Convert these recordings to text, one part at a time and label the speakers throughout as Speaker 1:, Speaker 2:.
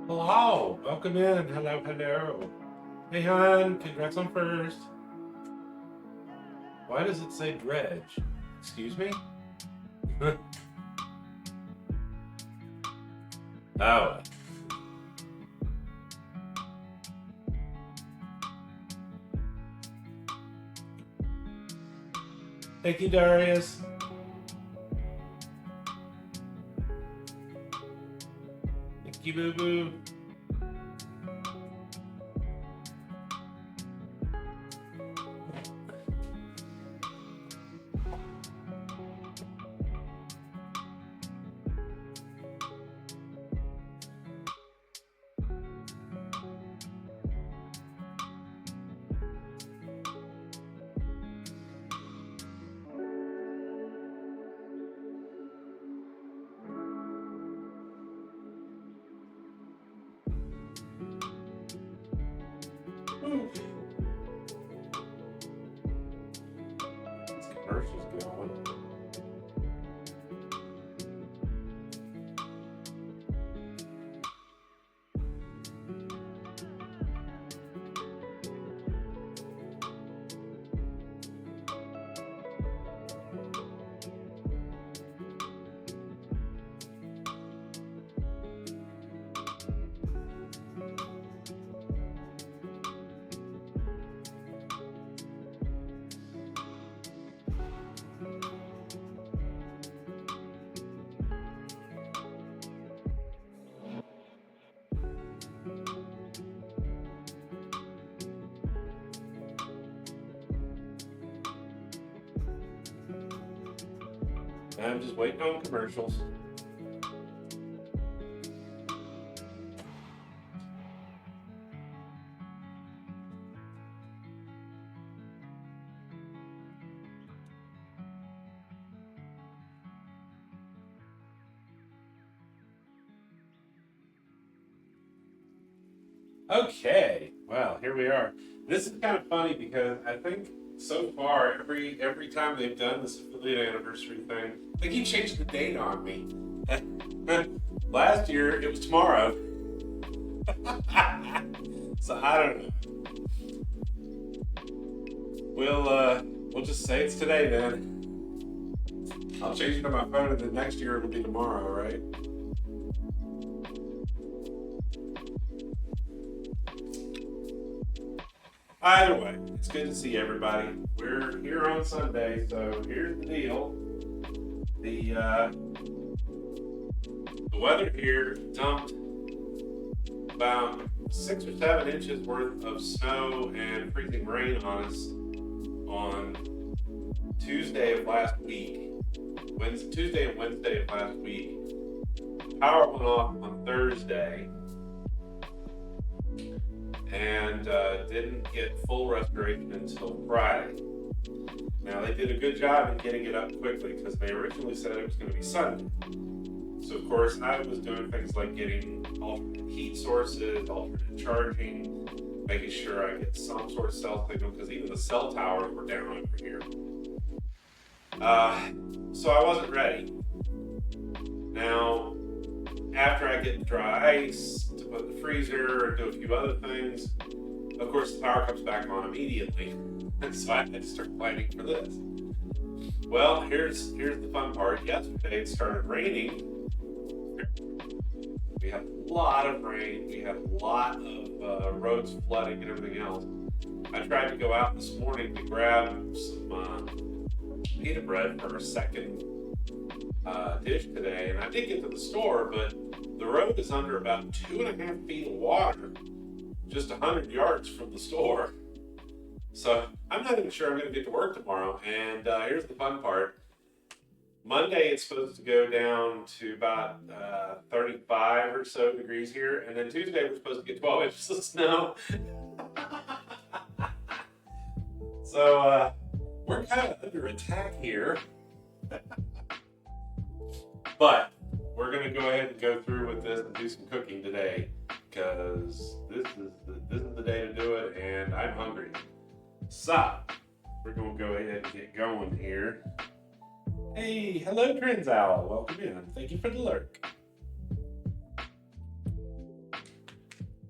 Speaker 1: Hello, welcome in. Hello, hello. Hey, hon, congrats on first. Why does it say dredge? Excuse me? Oh, thank you, Darius. Thank you, boo boo. Ooh, this commercial's going. I'm just waiting on commercials. Okay, well, here we are. This is kind of funny because I think so far every time they've done this affiliate anniversary thing, they keep changing the date on me. Last year it was tomorrow, so I don't know. We'll just say it's today then. I'll change it on my phone, and then next year it'll be tomorrow, right? Either way, it's good to see everybody. We're here on Sunday, so here's the deal. The the weather here dumped about 6 or 7 inches worth of snow and freezing rain on us on Tuesday of last week. Tuesday and Wednesday of last week. Power went off on Thursday and didn't get full restoration until Friday. Now, they did a good job in getting it up quickly because they originally said it was going to be Sunday. So, of course, I was doing things like getting alternate heat sources, alternate charging, making sure I get some sort of cell signal because even the cell towers were down over here. So I wasn't ready. Now, after I get the dry ice to put in the freezer and do a few other things, of course the power comes back on immediately. And so I had to start planning for this. Well, here's the fun part. Yesterday it started raining. We had a lot of rain. We had a lot of roads flooding and everything else. I tried to go out this morning to grab some pita bread for our second dish today, and I did get to the store, but the road is under about 2.5 feet of water, just 100 yards from the store. So I'm not even sure I'm going to get to work tomorrow. And here's the fun part. Monday it's supposed to go down to about 35 or so degrees here, and then Tuesday we're supposed to get 12 inches of snow. So we're kind of under attack here. But we're going to go ahead and go through with this and do some cooking today because this is the day to do it, and I'm hungry. So we're going to go ahead and get going here. Hey, hello, Trends Owl. Welcome in. Thank you for the lurk.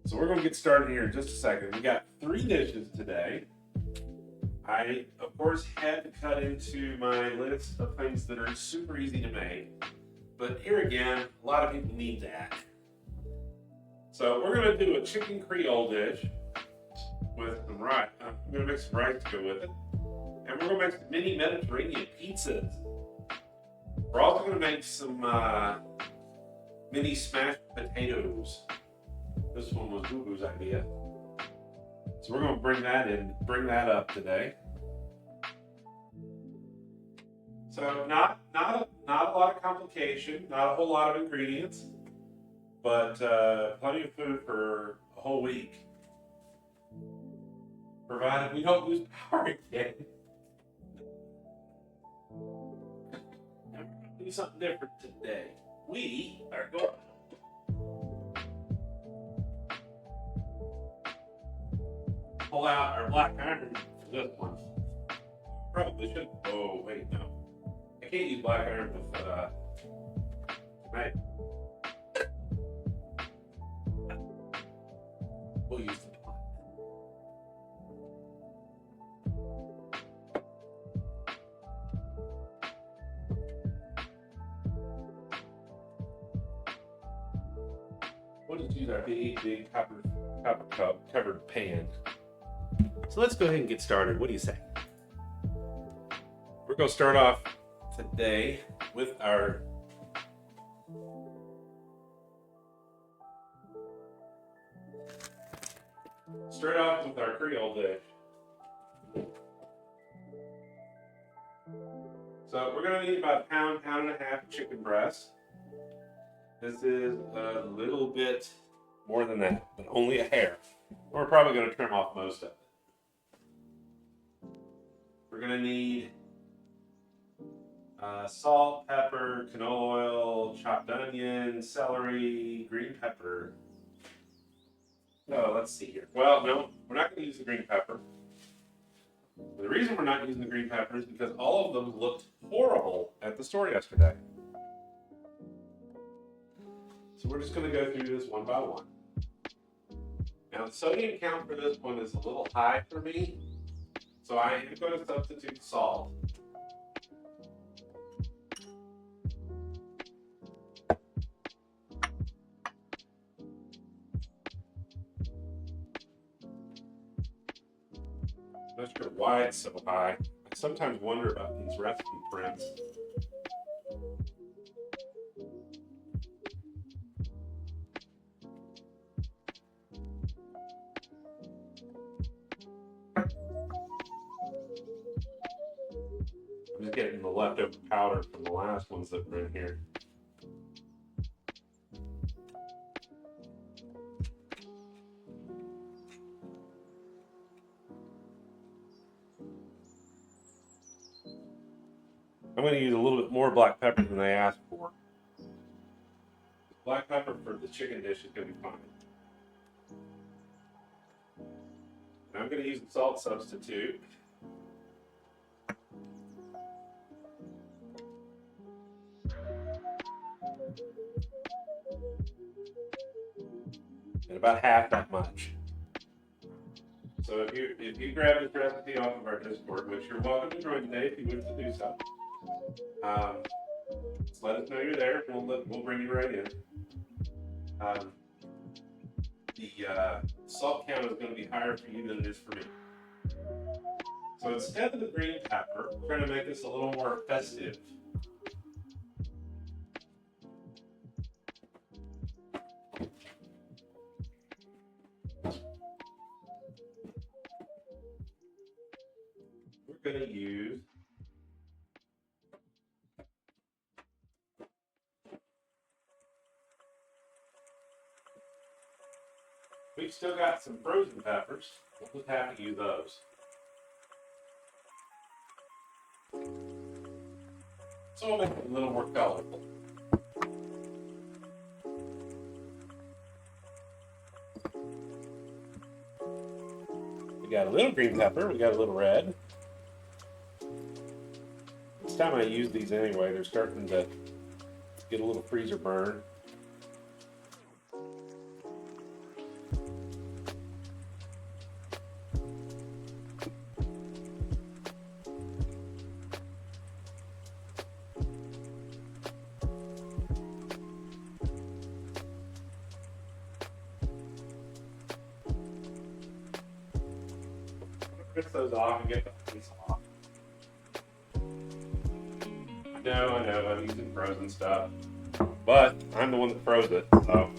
Speaker 1: So we're going to get started here in just a second. We got 3 dishes today. I, of course, had to cut into my list of things that are super easy to make. But here again, a lot of people need that. So we're going to do a chicken Creole dish with some rice. I'm going to make some rice to go with it. And we're going to make some mini Mediterranean pizzas. We're also going to make some mini smashed potatoes. This one was Boo-Boo's idea. So we're going to bring that up today. So not a lot of complication, not a whole lot of ingredients, but plenty of food for a whole week. Provided we don't lose power again. We're going to do something different today. We are going to pull out our black iron for this one. Probably should. Oh, wait, no. I can't use black iron with tonight. We'll use the pot. We'll just use our big copper cup covered pan. So let's go ahead and get started. What do you say? We're going to start off today with our Creole dish. So we're going to need about a pound and a half of chicken breast. This is a little bit more than that, but only a hair. We're probably going to trim off most of it. We're going to need salt, pepper, canola oil, chopped onion, celery, green pepper. Oh, let's see here. Well, no, we're not going to use the green pepper. The reason we're not using the green pepper is because all of them looked horrible at the store yesterday. So we're just going to go through this one by one. Now, the sodium count for this one is a little high for me, so I am going to substitute salt. I'm not sure why it's so high. I sometimes wonder about these recipe prints. I'm just getting the leftover powder from the last ones that were in here. I'm going to use a little bit more black pepper than they asked for. Black pepper for the chicken dish is going to be fine. And I'm going to use the salt substitute. And about half that much. So if you grab this recipe off of our Discord, which you're welcome to join today if you wish to do so, just let us know you're there. We'll bring you right in. The salt count is going to be higher for you than it is for me. So instead of the green pepper, we're going to make this a little more festive. We're going to use we've still got some frozen peppers. We'll just have to use those. So we'll make it a little more colorful. We got a little green pepper, we got a little red. This time I use these anyway, they're starting to get a little freezer burn. rinse those off and get the ice off. I know, I'm using frozen stuff. But I'm the one that froze it, so.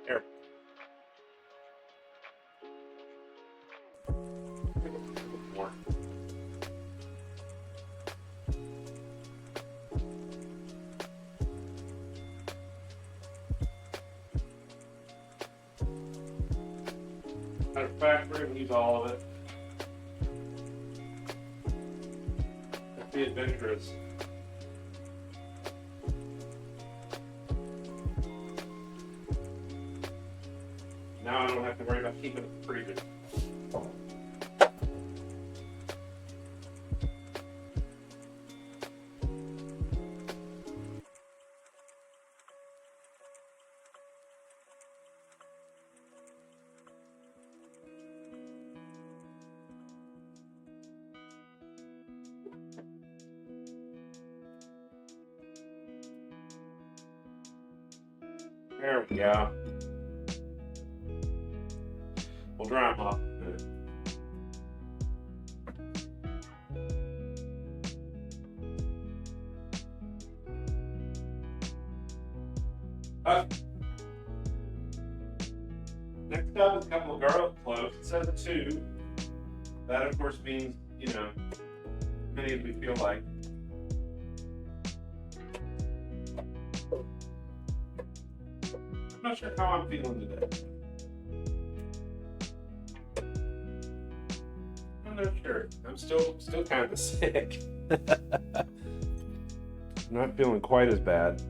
Speaker 1: Here. More. Matter of fact, we're going to use all of it. Let's be adventurous. Now I don't have to worry about keeping it in the freezer. There we go. We'll dry them off. Next up is a couple of garlic cloves. It says 2. That, of course, means, many as we feel like. I'm not sure how I'm feeling today. I'm not sure. I'm still kind of sick. Not feeling quite as bad.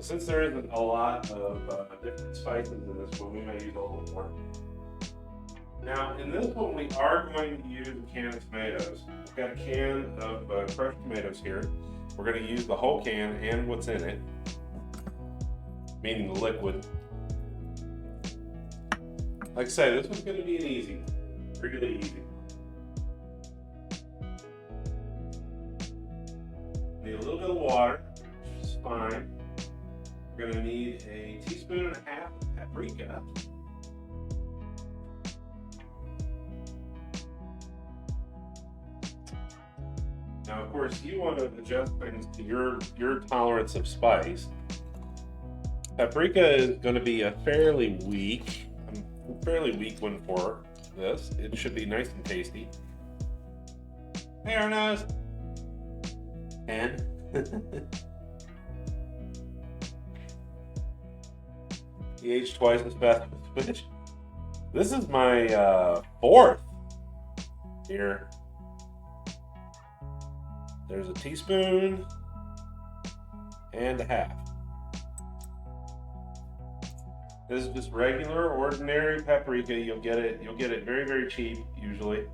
Speaker 1: Since there isn't a lot of different spices in this one, we may use a little more. Now, in this one, we are going to use a can of tomatoes. We've got a can of crushed tomatoes here. We're going to use the whole can and what's in it, meaning the liquid. Like I say, this one's going to be an easy one, really easy. Need a little bit of water, which is fine. We're going to need a teaspoon and a half of paprika. Now, of course, you want to adjust things to your tolerance of spice. Paprika is going to be a fairly weak one for this. It should be nice and tasty. Hey, Arnaz. And he aged twice as fast as Twitch. This is my 4th here. There's a teaspoon and a half. This is just regular, ordinary paprika. You'll get it very, very cheap usually.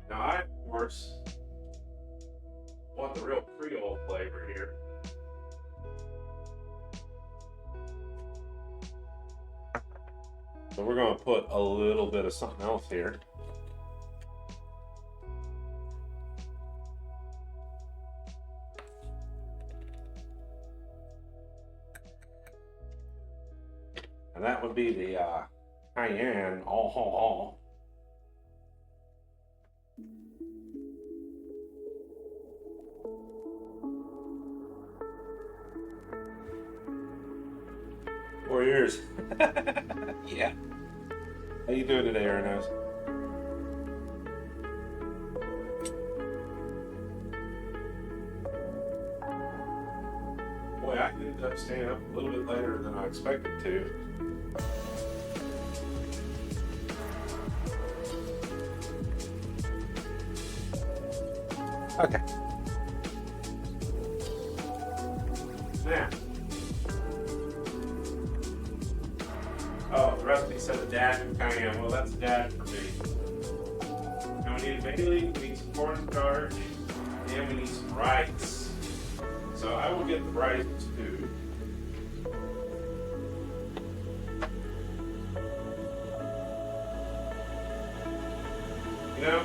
Speaker 1: Now I, of course, want the real Creole flavor here. So we're going to put a little bit of something else here. And that would be the cayenne. Warriors. Yeah. How you doing today, Arnaz? Boy, I ended up staying up a little bit later than I expected to. Okay. Now. Oh, the recipe said a dash of cayenne. Well, that's a dash for me. Now we need a bay leaf, we need some cornstarch, and we need some rice. So I will get the rice too. You know,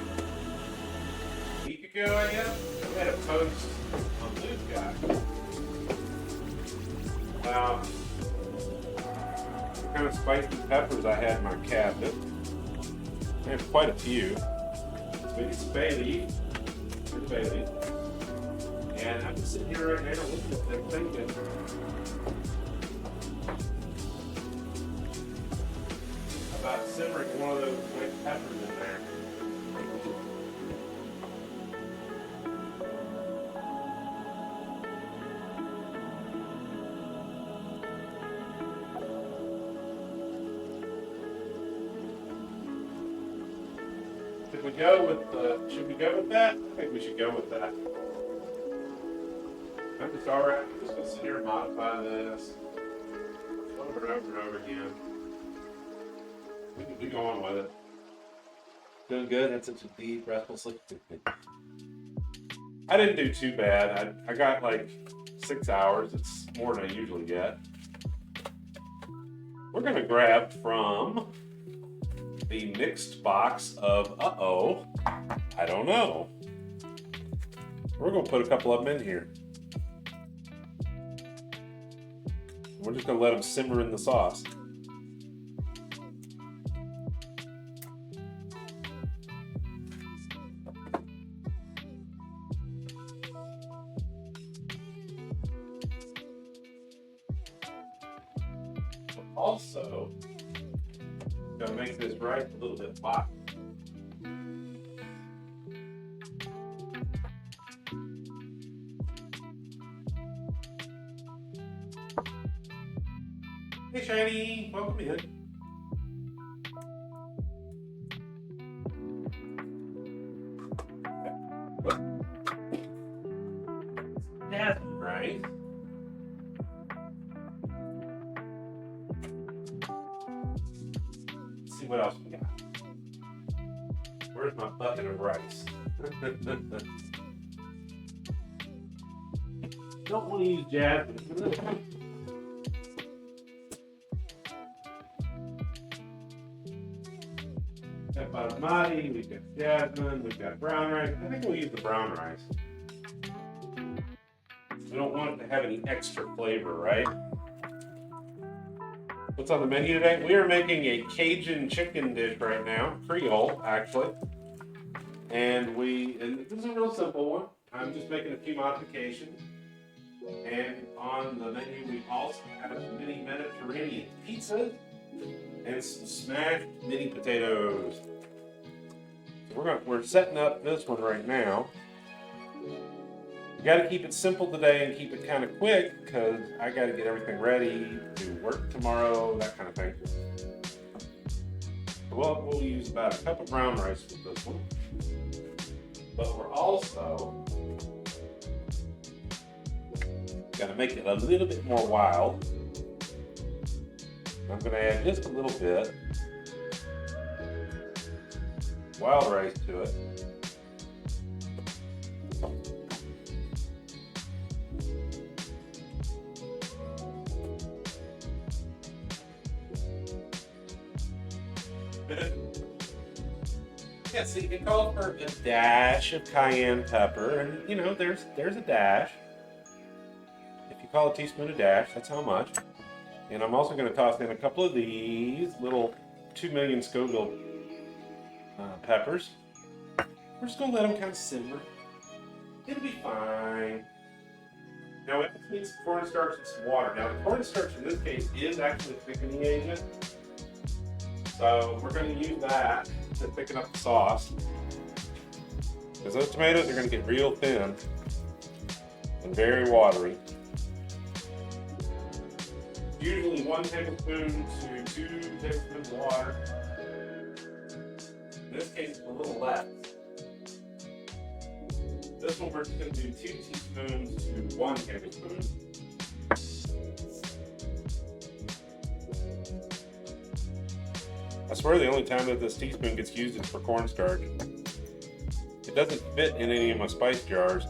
Speaker 1: a week ago, I guess, we had a post on Blue Sky about the kind of spicy peppers I had in my cabinet. I have quite a few. So we need some bay leaf. Here's bay leaf. And I'm just sitting here right now looking at them thinking, about simmering one of those white peppers in there. Should we go with that? I think we should go with that. I'm just alright. I'm just gonna sit here and modify this over and over and over again. We can be going with it. Doing good. That's such a deep, restful sleep. I didn't do too bad. I got like 6 hours. It's more than I usually get. We're gonna grab from the mixed box of I don't know. We're gonna put a couple of them in here. We're just gonna let them simmer in the sauce. Also, gonna make this rice a little bit hot. Hey Shiny, welcome in. That's right. Let's see what else we got. Where's my bucket of rice? Don't want to use jasmine. We've got basmati, we've got jasmine, we've got brown rice. I think we'll use the brown rice. We don't want it to have any extra flavor, right? What's on the menu today? We are making a Cajun chicken dish right now, Creole actually. And this is a real simple one. I'm just making a few modifications. And on the menu we also have mini Mediterranean pizza and some smashed mini potatoes. So we're setting up this one right now. We got to keep it simple today and keep it kind of quick because I got to get everything ready to work tomorrow, that kind of thing. So we'll use about a cup of brown rice with this one, but we're also got to make it a little bit more wild. I'm going to add just a little bit wild rice to it. Yeah, see, it calls for a dash of cayenne pepper, and you know, there's a dash. If you call a teaspoon a dash, that's how much. And I'm also going to toss in a couple of these little 2 million Scoville peppers. We're just going to let them kind of simmer. It'll be fine. Now we need some cornstarch and some water. Now the cornstarch in this case is actually a thickening agent. So we're going to use that to thicken up the sauce. Because those tomatoes are going to get real thin and very watery. Usually 1 tablespoon to 2 tablespoons of water. In this case, it's a little less. This one we're just going to do 2 teaspoons to 1 tablespoon. I swear the only time that this teaspoon gets used is for cornstarch. It doesn't fit in any of my spice jars.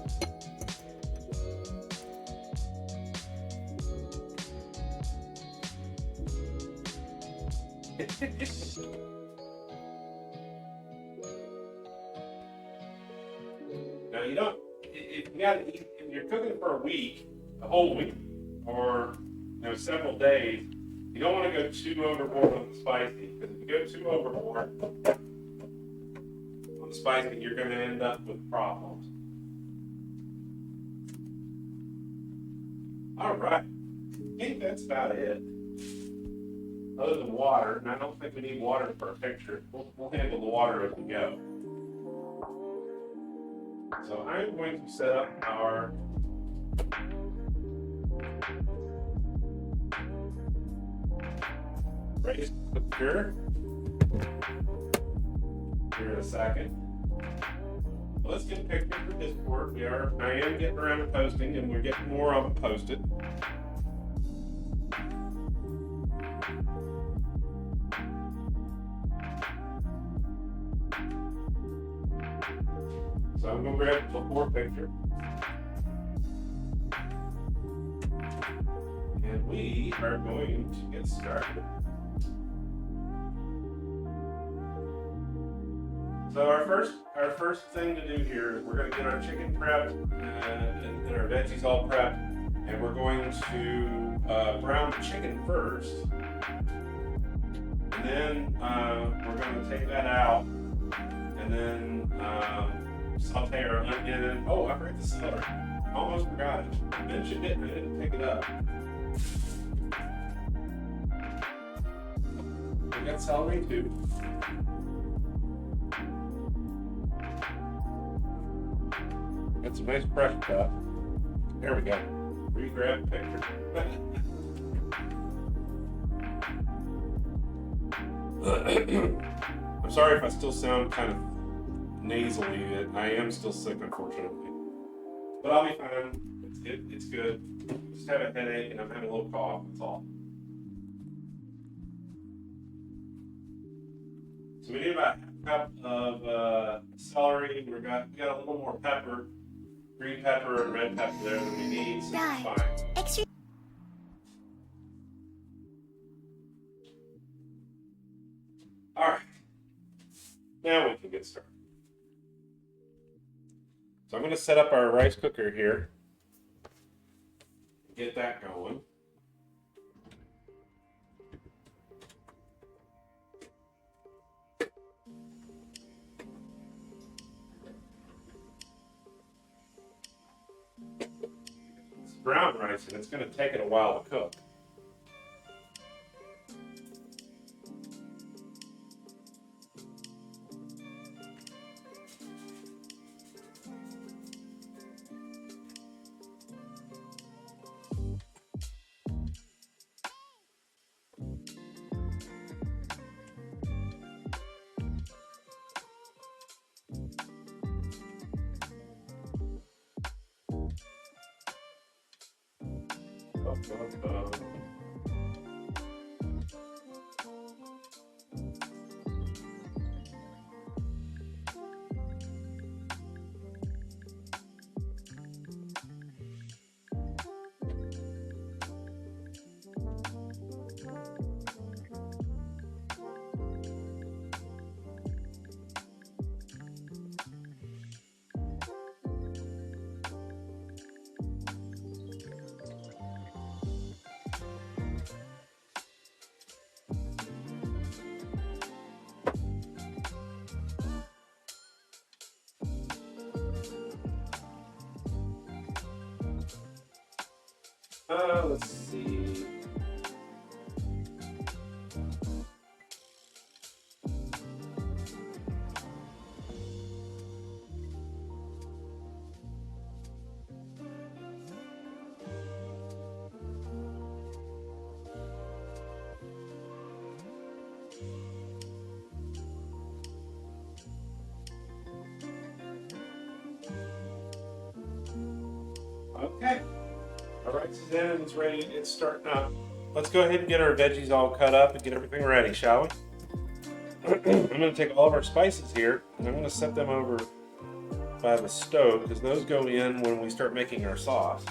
Speaker 1: Now you don't, if you're cooking for a week, a whole week, or several days, you don't want to go too overboard on the spicy, because if you go too overboard on the spicy, you're going to end up with problems. All right, I think that's about it. Other than water, and I don't think we need water for a picture. We'll handle the water as we go. So I'm going to set up our rice cooker here in a second. Let's get a picture for Discord. I am getting around to posting, and we're getting more of them posted. So I'm going to grab the before picture. And we are going to get started. So our first thing to do here is we're going to get our chicken prepped and our veggies all prepped, and we're going to brown the chicken first. And then we're going to take that out, and then saute our onion. And oh, I forgot the celery. Almost forgot it. I mentioned it and I didn't pick it up. We got celery too. Got some nice fresh stuff. There we go. Re-grab the picture. I'm sorry if I still sound kind of nasally. I am still sick, unfortunately. But I'll be fine. It's good. Just have a headache and I'm having a little cough. That's all. So we need about a cup of celery. We got a little more pepper, green pepper and red pepper there than we need, so it's fine.
Speaker 2: Extra.
Speaker 1: All right. Now we can get started. So I'm going to set up our rice cooker here. Get that going. It's brown rice and it's going to take it a while to cook. Let's see. This is in and it's ready. It's starting up. Let's go ahead and get our veggies all cut up and get everything ready, shall we? I'm going to take all of our spices here and I'm going to set them over by the stove because those go in when we start making our sauce.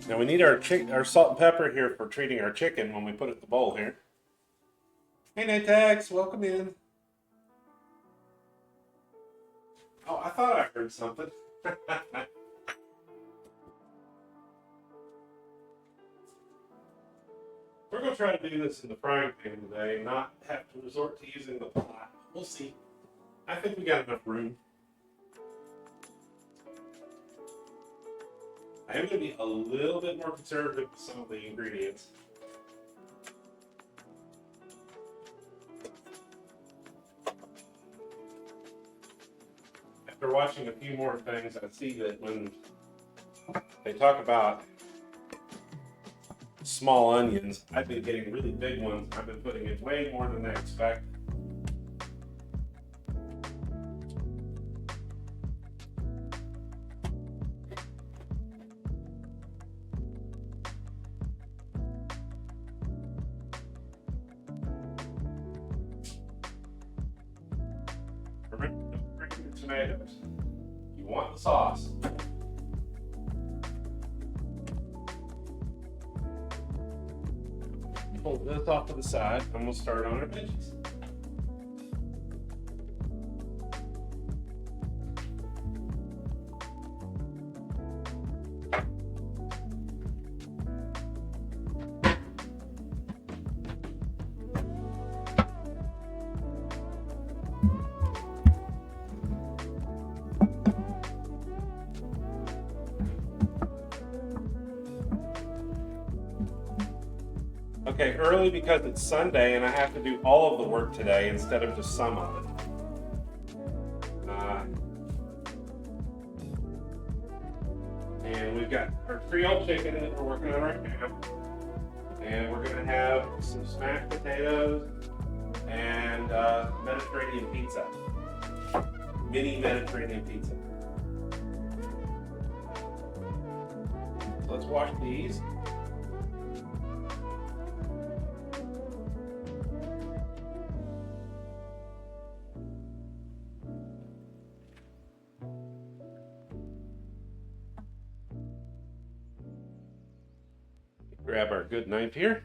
Speaker 1: Now we need our salt and pepper here for treating our chicken when we put it in the bowl here. Hey Natex, welcome in. Oh, I thought I heard something. We're going to try to do this in the frying pan today and not have to resort to using the pot. We'll see. I think we got enough room. I am going to be a little bit more conservative with some of the ingredients. After watching a few more things, I see that when they talk about small onions, I've been getting really big ones. I've been putting in way more than they expect. Remember, don't bring your tomatoes. You want the sauce. Pull this off to the side and we'll start on our veggies. Okay, early because it's Sunday and I have to do all of the work today instead of just some of it. And we've got our Creole chicken that we're working on right now. And we're gonna have some smashed potatoes and Mediterranean pizza. Mini Mediterranean pizza. So let's wash these. Grab our good knife here.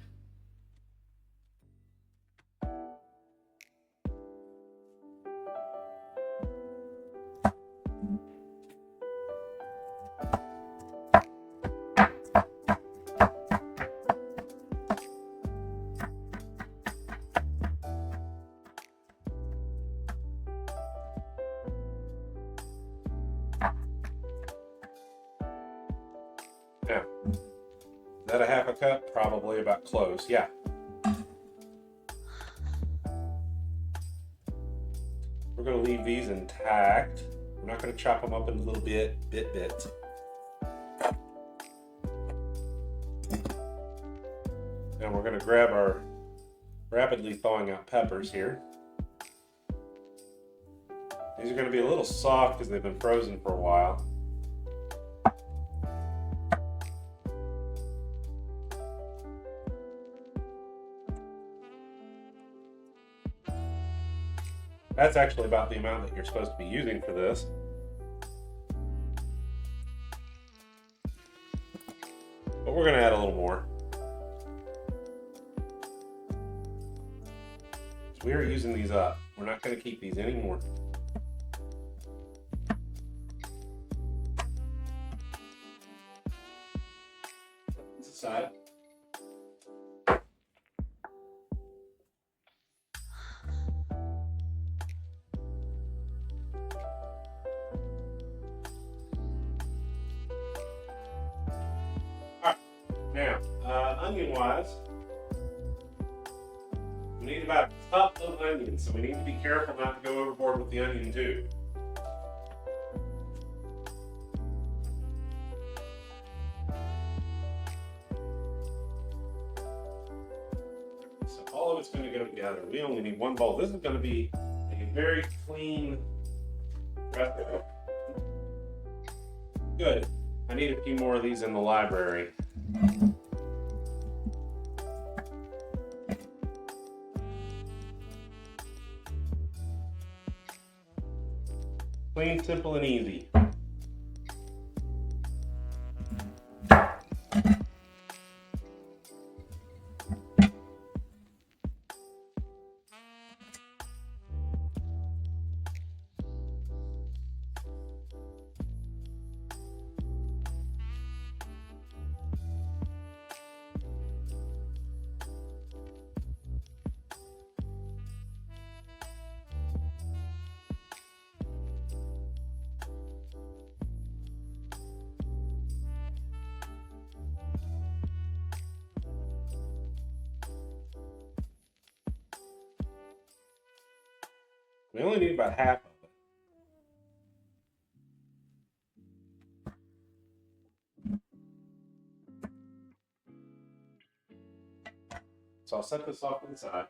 Speaker 1: Now, is that a half a cup? Probably about close, yeah. We're going to leave these intact. We're not going to chop them up in little bits. And we're going to grab our rapidly thawing out peppers here. These are going to be a little soft because they've been frozen for a while. That's actually about the amount that you're supposed to be using for this. But we're going to add a little more. So we are using these up. We're not going to keep these anymore. This aside. Now, onion-wise, we need about a cup of onions, so we need to be careful not to go overboard with the onion too. So all of it's going to go together. We only need one bowl. This is going to be very clean dresser. Good. I need a few more of these in the library. Clean, simple, and easy. We only need about half of it. So I'll set this off inside.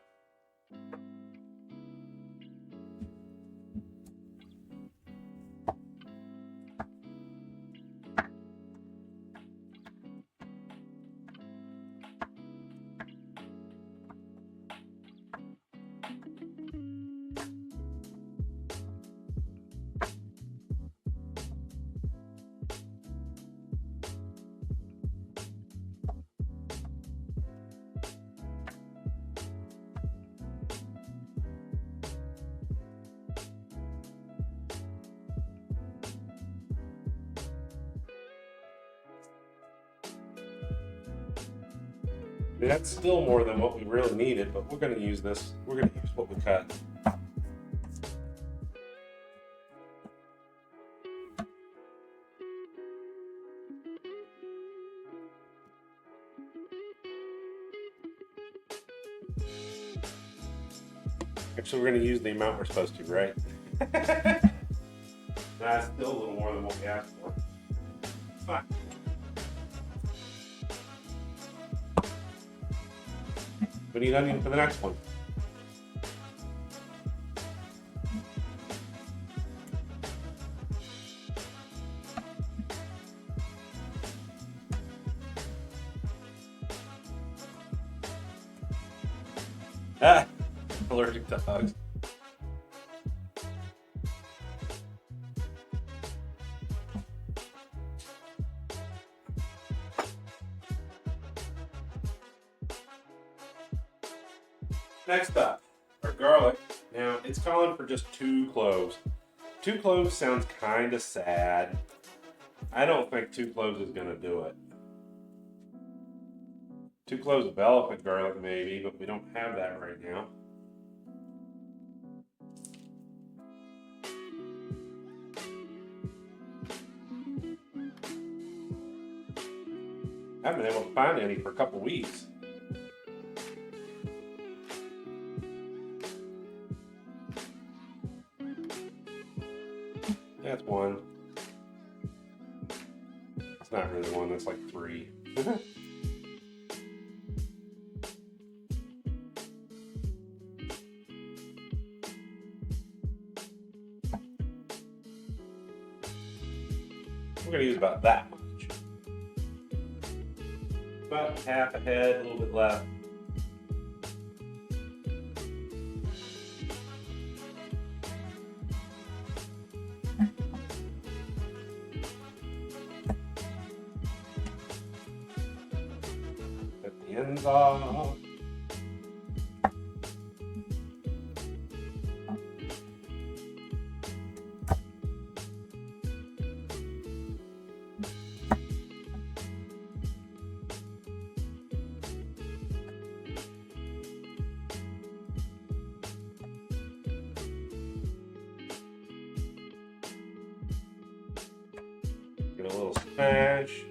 Speaker 1: That's still more than what we really needed, but we're going to use this. We're going to use what we cut. Actually, we're going to use the amount we're supposed to, right? That's still a little more than what we asked for. Fine. We need onion for the next one. Ah, allergic to hugs. Next up, our garlic. Now, it's calling for just 2 cloves. 2 cloves sounds kind of sad. I don't think 2 cloves is going to do it. 2 cloves of elephant garlic maybe, but we don't have that right now. I haven't been able to find any for a couple weeks. That's 1. It's not really 1, that's like 3. We're going to use about that much. About half a head, a little bit left. Cut the ends off. Get a little smash.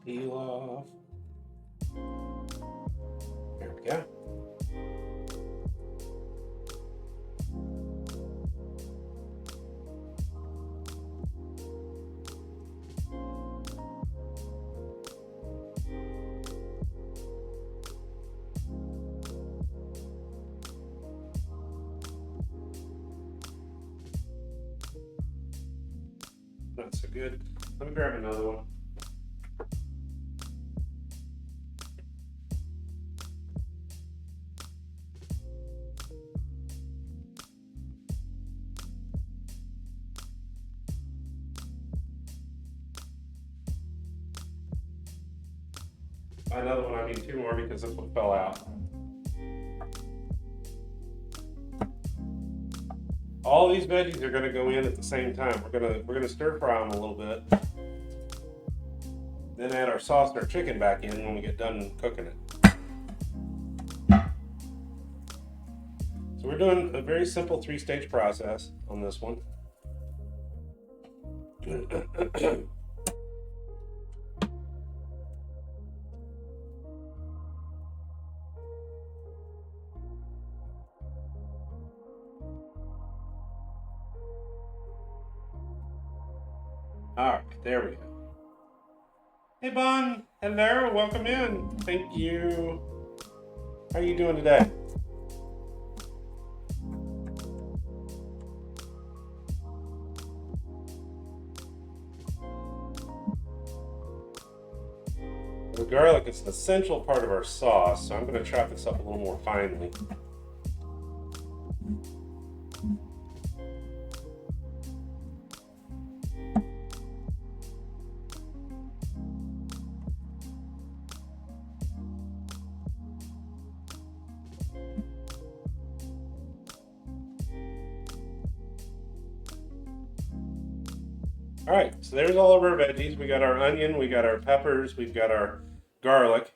Speaker 1: peel off. There we go. Not so good. Let me grab another one. By another one, I mean two more because this one fell out. All these veggies are going to go in at the same time. We're gonna stir fry them a little bit, then add our sauce and our chicken back in when we get done cooking it. So we're doing a very simple 3-stage process on this one. All right, there we go. Hey, Bon. Hello, welcome in. Thank you. How are you doing today? The garlic is an essential part of our sauce, so I'm going to chop this up a little more finely. All right, so there's all of our veggies. We got our onion, we got our peppers, we've got our garlic.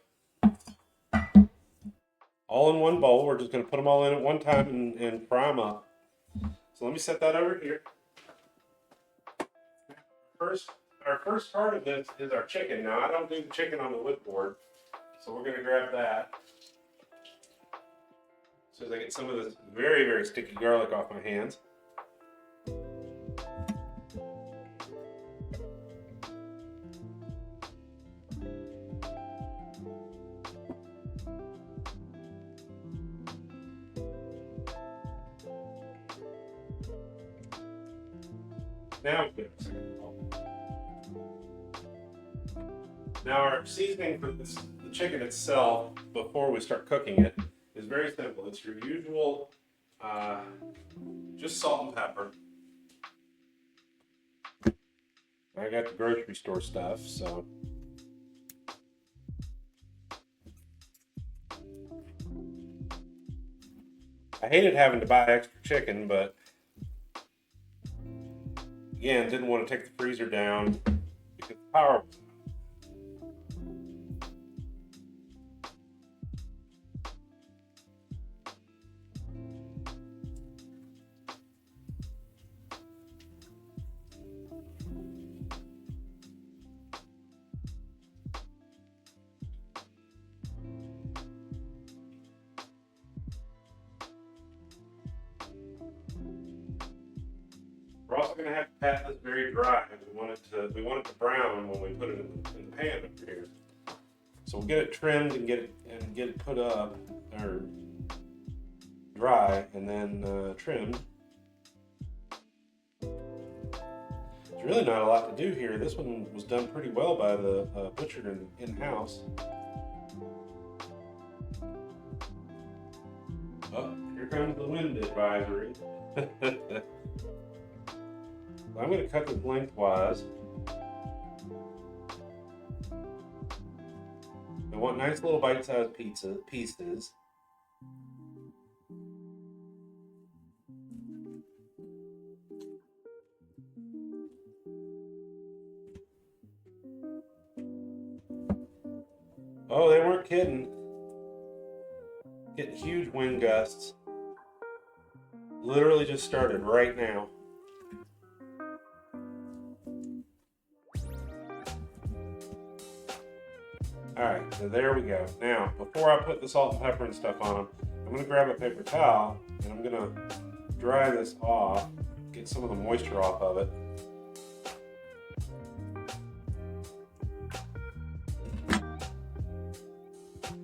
Speaker 1: All in one bowl. We're just going to put them all in at one time and fry them up. So let me set that over here. Our first part of this is our chicken. Now, I don't do the chicken on the wood board, so we're going to grab that. As soon as I get some of this very, very sticky garlic off my hands. Now our seasoning for the chicken itself, before we start cooking it, is very simple. It's your usual, just salt and pepper. I got the grocery store stuff, so. I hated having to buy extra chicken, but again, didn't want to take the freezer down because the power was out. We're also going to have to pat this very dry. We want it to brown when we put it in the pan up here. So we'll get it trimmed and get it put up or dry and then trimmed. There's really not a lot to do here. This one was done pretty well by the butcher in-house. Oh, here comes the wind advisory. I'm going to cut this lengthwise. I want nice little bite-sized pieces. Oh, they weren't kidding. Getting huge wind gusts. Literally just started right now. Alright, so there we go. Now, before I put the salt and pepper and stuff on them, I'm going to grab a paper towel and I'm going to dry this off, get some of the moisture off of it.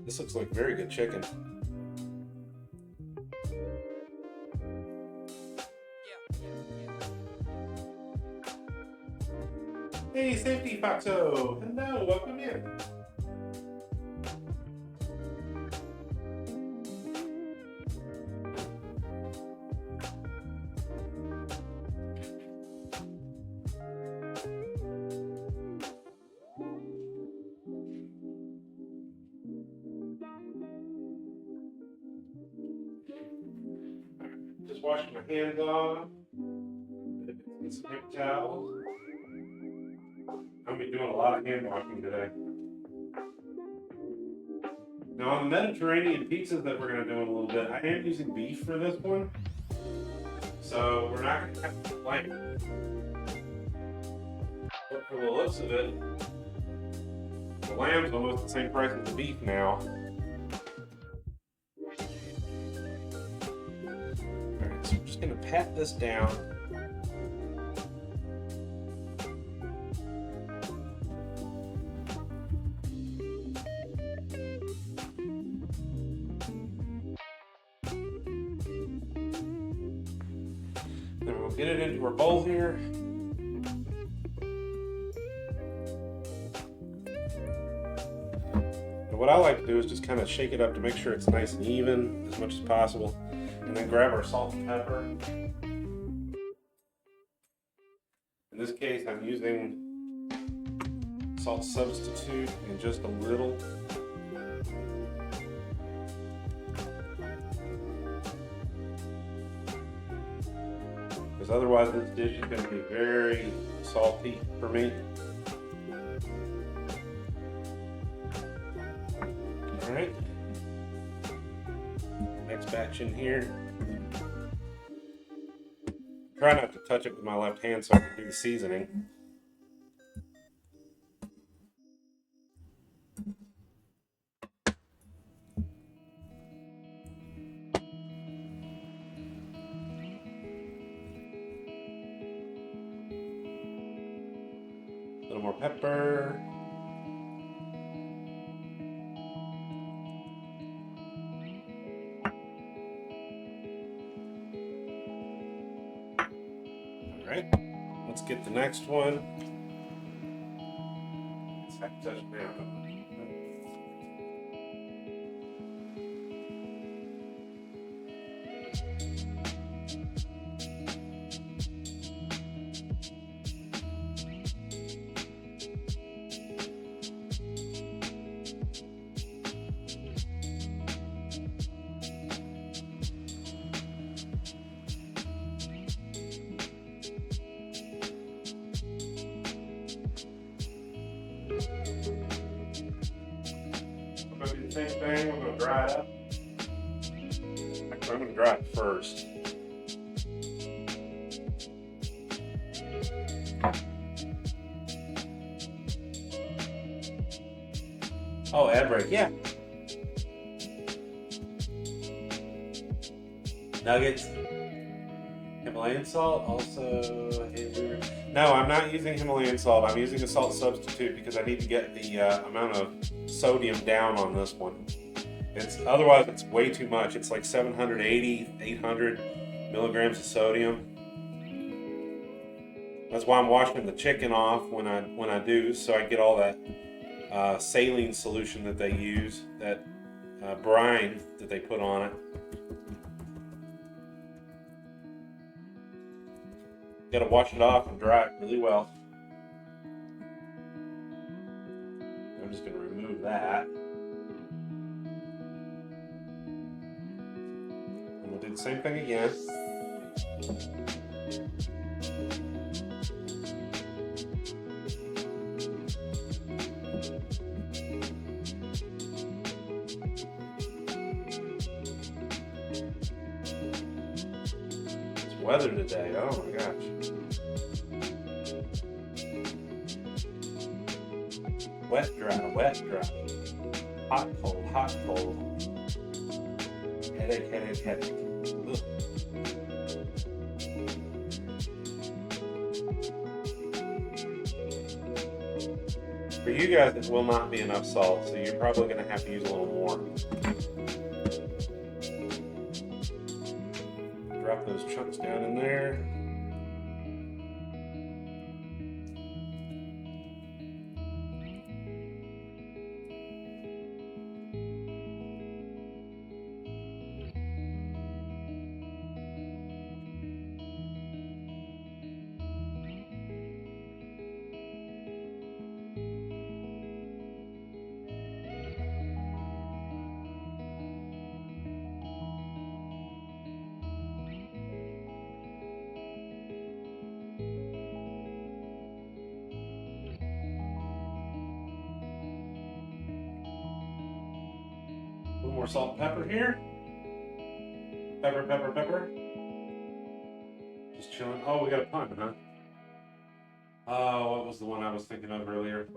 Speaker 1: This looks like very good chicken. Hey, Safety Foxo! Hello, welcome in. Just washing my hands off. Get some paper towels. I'm going to be doing a lot of hand washing today. Now on the Mediterranean pizzas that we're going to do in a little bit, I am using beef for this one. So we're not going to have to lamb. But for the looks of it, the lamb's almost the same price as the beef now. Alright, so I'm just going to pat this down. Then we'll get it into our bowl here. And what I like to do is just kind of shake it up to make sure it's nice and even as much as possible. And then grab our salt and pepper. In this case, I'm using salt substitute and just a little. Because otherwise this dish is going to be very salty for me. Alright. Next batch in here. Try not to touch it with my left hand so I can do the seasoning. A little more pepper. Alright, let's get the next one. Let's have to touch it now. I'm going to do the same thing. We're going to dry it up. Actually, I'm going to dry it first. Oh, ad break, yeah. Nuggets. Himalayan salt, also. No, I'm not using Himalayan salt. I'm using a salt substitute because I need to get the amount of sodium down on this one. Otherwise it's way too much. It's like 780, 800 milligrams of sodium. That's why I'm washing the chicken off when I do, so I get all that saline solution that they use, that brine that they put on it. Got to wash it off and dry it really well. I'm just going to remove that. And we'll do the same thing again. It's weather today, oh my gosh. Wet, dry, wet, dry. Hot, cold, hot, cold. Headache, headache, headache. Ugh. For you guys, it will not be enough salt, so you're probably going to have to use a little more. Drop those chunks down in there. A little more salt and pepper here. Pepper, pepper, pepper. Just chilling. Oh, we got a pun, huh? Oh, what was the one I was thinking of earlier?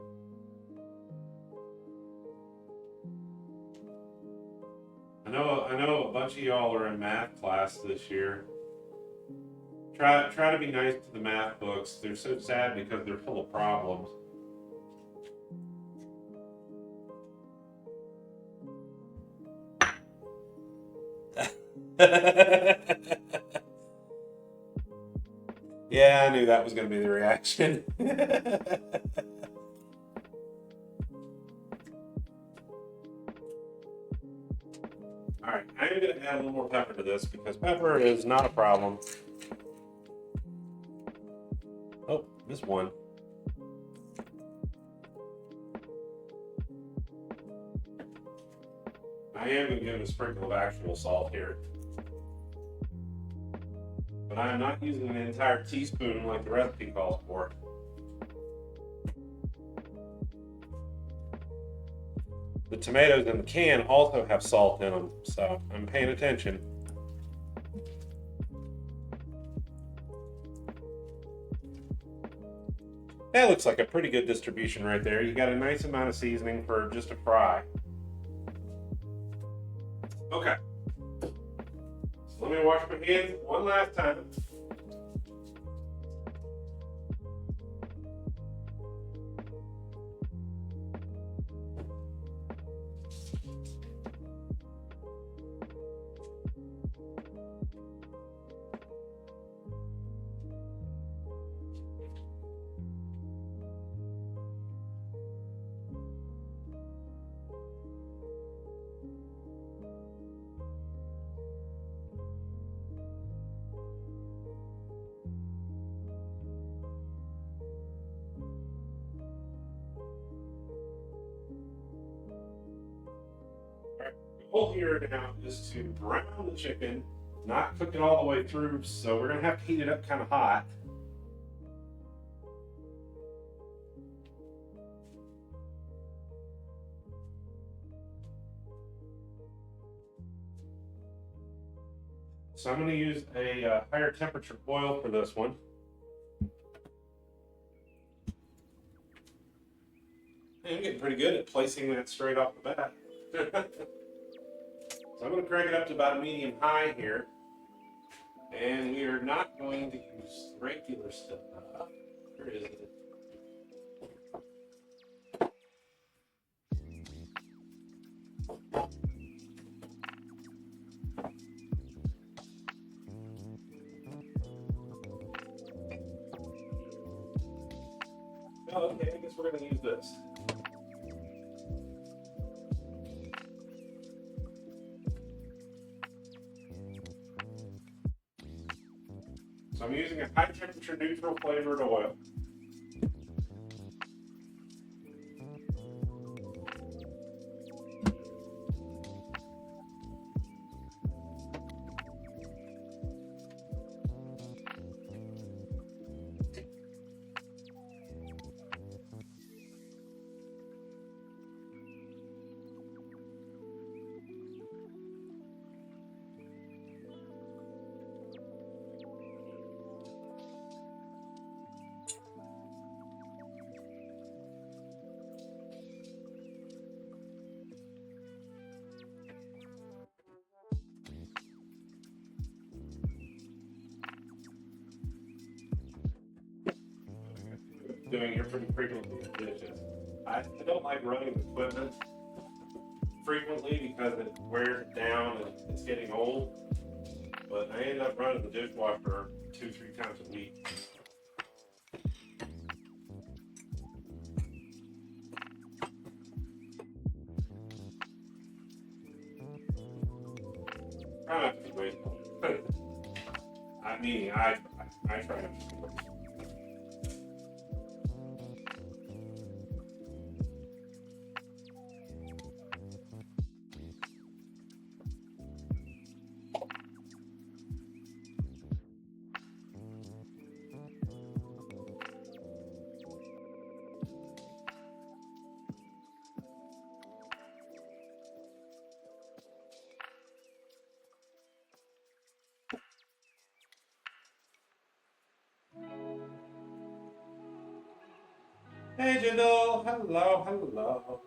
Speaker 1: I know a bunch of y'all are in math class this year. Try to be nice to the math books. They're so sad because they're full of problems. Yeah, I knew that was going to be the reaction. Alright, I'm going to add a little more pepper to this because pepper is not a problem. Oh, missed one. I am going to give it a sprinkle of actual salt here. But I am not using an entire teaspoon like the recipe calls for. The tomatoes in the can also have salt in them, so I'm paying attention. That looks like a pretty good distribution right there. You got a nice amount of seasoning for just a fry. Okay. So let me wash my hands one last time. The goal here now is to brown the chicken, not cook it all the way through, so we're going to have to heat it up kind of hot. So I'm going to use a higher temperature oil for this one. I'm getting pretty good at placing that straight off the bat. So I'm going to crank it up to about a medium high here. And we are not going to use regular stuff. Where is it? Oh, okay, I guess we're going to use this. So I'm using a high temperature neutral flavored oil. doing here pretty frequently is dishes. I don't like running equipment frequently because it wears it down and it's getting old. But I end up running the dishwasher 2-3 times a week. Try not to be wasteful. I mean, I try not to be wasteful. Hey Jindal, hello.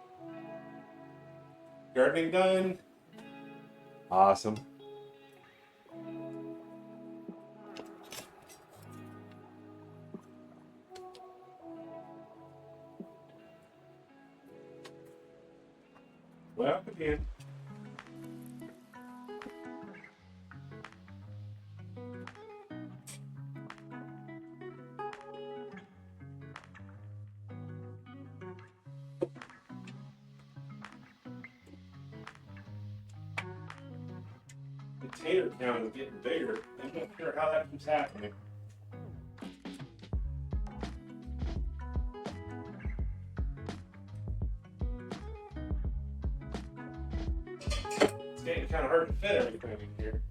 Speaker 1: Gardening done? Awesome. Well, again. The tater count is getting bigger. I'm not sure how that keeps happening. It's getting kind of hard to fit everything in here.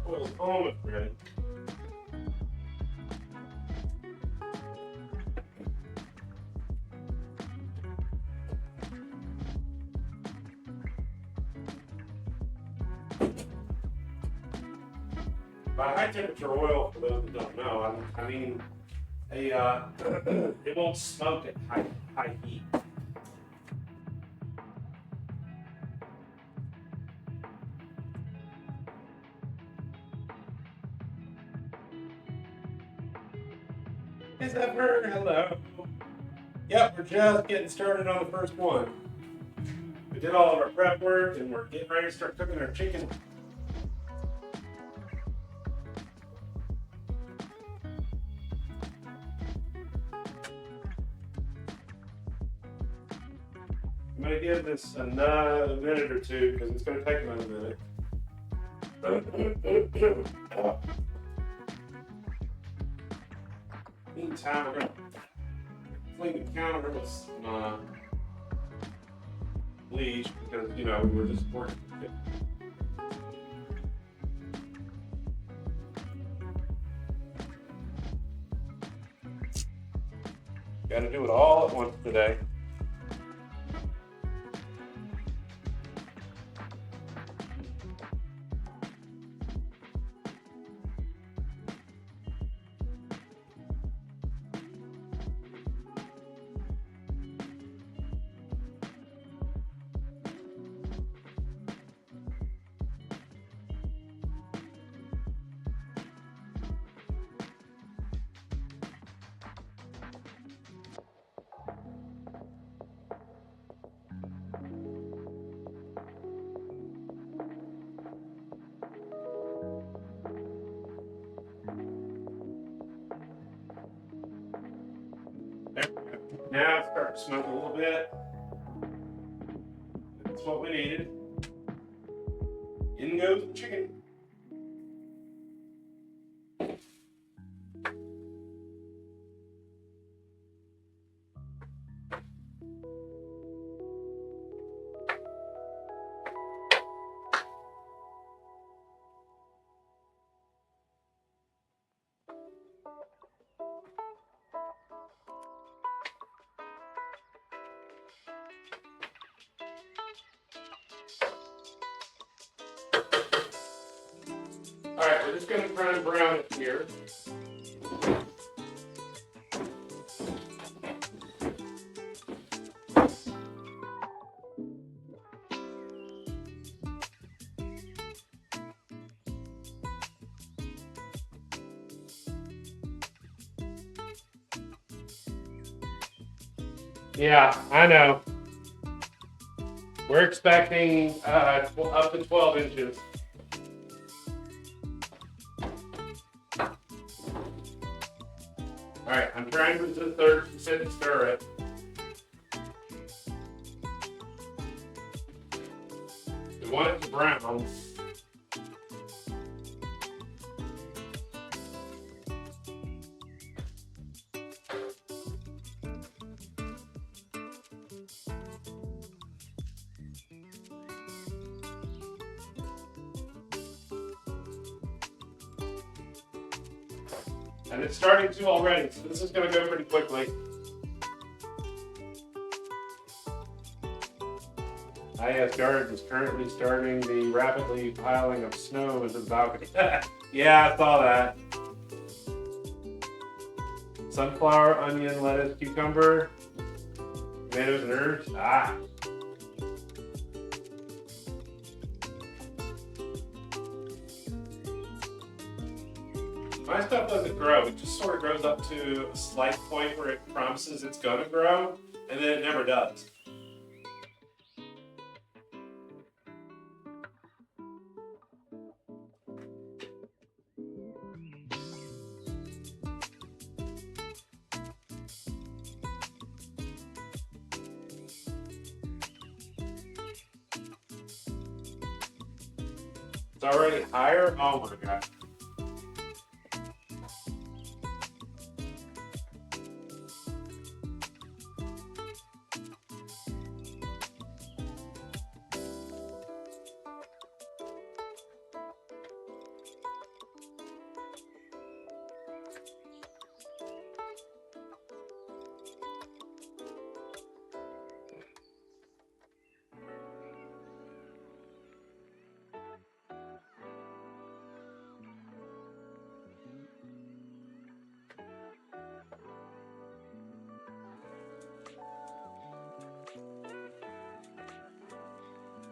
Speaker 1: Oil's almost ready. By high temperature oil, for those that don't know, I mean it won't smoke at high heat. Hey Zephyr, hello. Yep, we're just getting started on the first one. We did all of our prep work and we're getting ready to start cooking our chicken. I'm going to give this another minute or two because it's going to take another minute. Meantime, we're going to clean the counter with some bleach because, you know, we're just working. Got to do it all at once today. Now it's starting to smoke a little bit. That's what we needed. In goes the chicken. Alright, we're just going to try and brown it here. Yeah, I know. We're expecting up to 12 inches. All right, I'm trying to the third and sit and stir it. We want it to brown. And it's starting to already, so this is going to go pretty quickly. IS Garden is currently starting the rapidly piling of snow into the balcony. Yeah, I saw that. Sunflower, onion, lettuce, cucumber, tomatoes, and herbs. Ah. My stuff doesn't grow. It just sort of grows up to a slight point where it promises it's going to grow, and then it never does. It's already higher? Oh my god.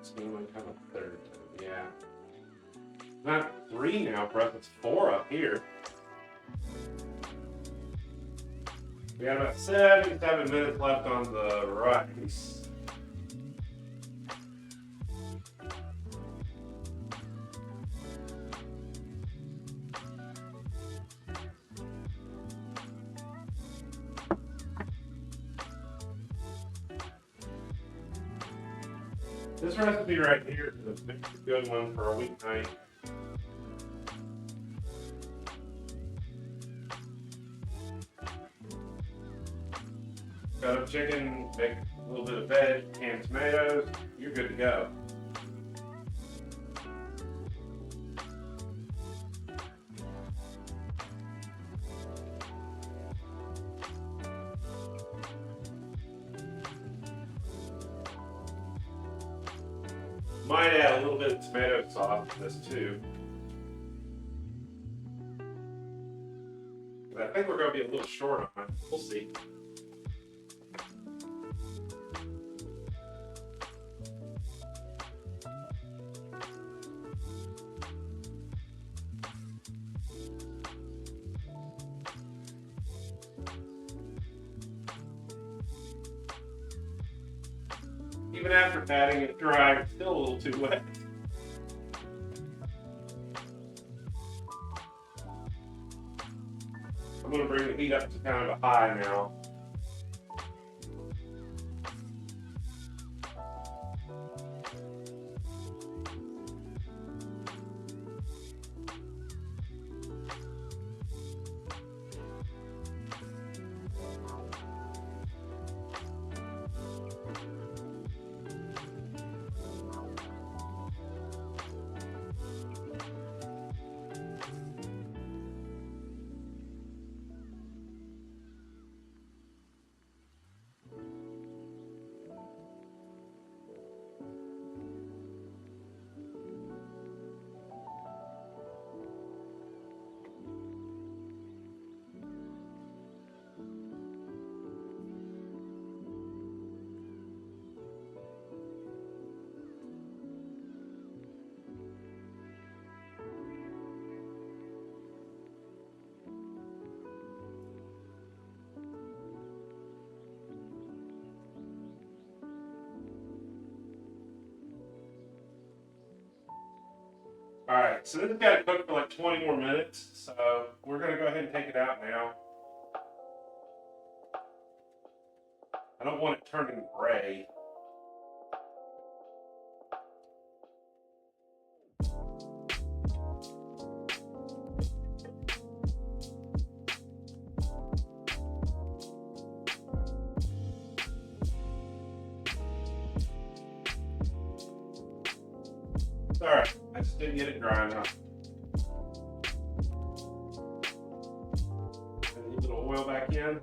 Speaker 1: It's doing kind of third time, yeah. Not 3 now for us, it's 4 up here. We got about 77 minutes left on the rice. This recipe right here is a good one for a weeknight. Cut up chicken, make a little bit of veg, canned tomatoes, you're good to go. Might add a little bit of tomato sauce to this too. But I think we're going to be a little short on it. We'll see. Even after patting it dry, it's still a little too wet. I'm going to bring the heat up to kind of a high now. All right, so this has got to cook for like 20 more minutes. So we're gonna go ahead and take it out now. I don't want it turning gray. It's all right. I just didn't get it dry enough. A little bit of oil back in.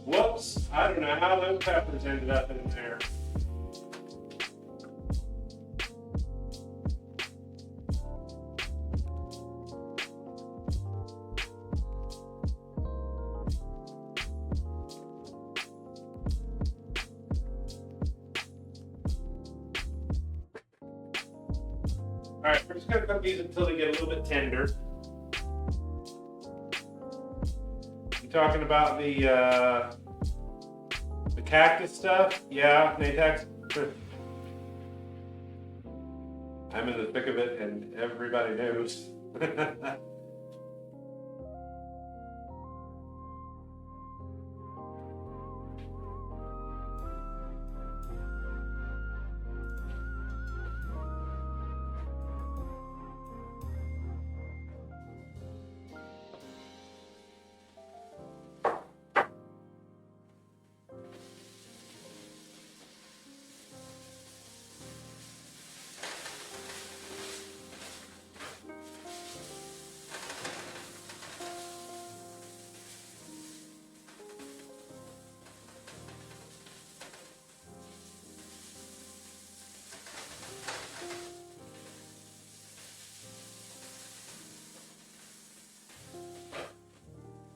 Speaker 1: Whoops, I don't know how those peppers ended up in there. All right, we're just gonna cook these until they get a little bit tender. You talking about the cactus stuff? Yeah, Natex. I'm in the thick of it, and everybody knows.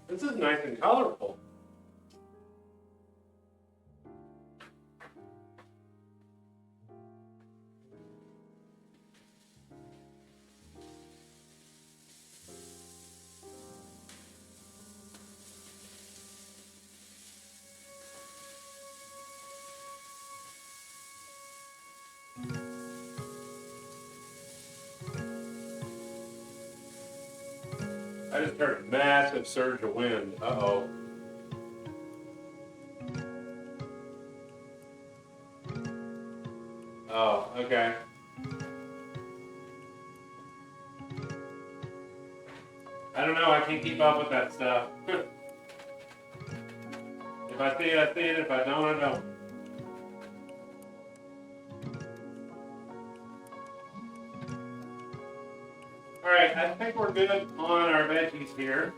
Speaker 1: This is nice and colorful. I just heard a massive surge of wind. Uh-oh. Oh, okay. I don't know, I can't keep up with that stuff. If I see it, I see it. If I don't, I don't. All right, I think we're good on our veggies here.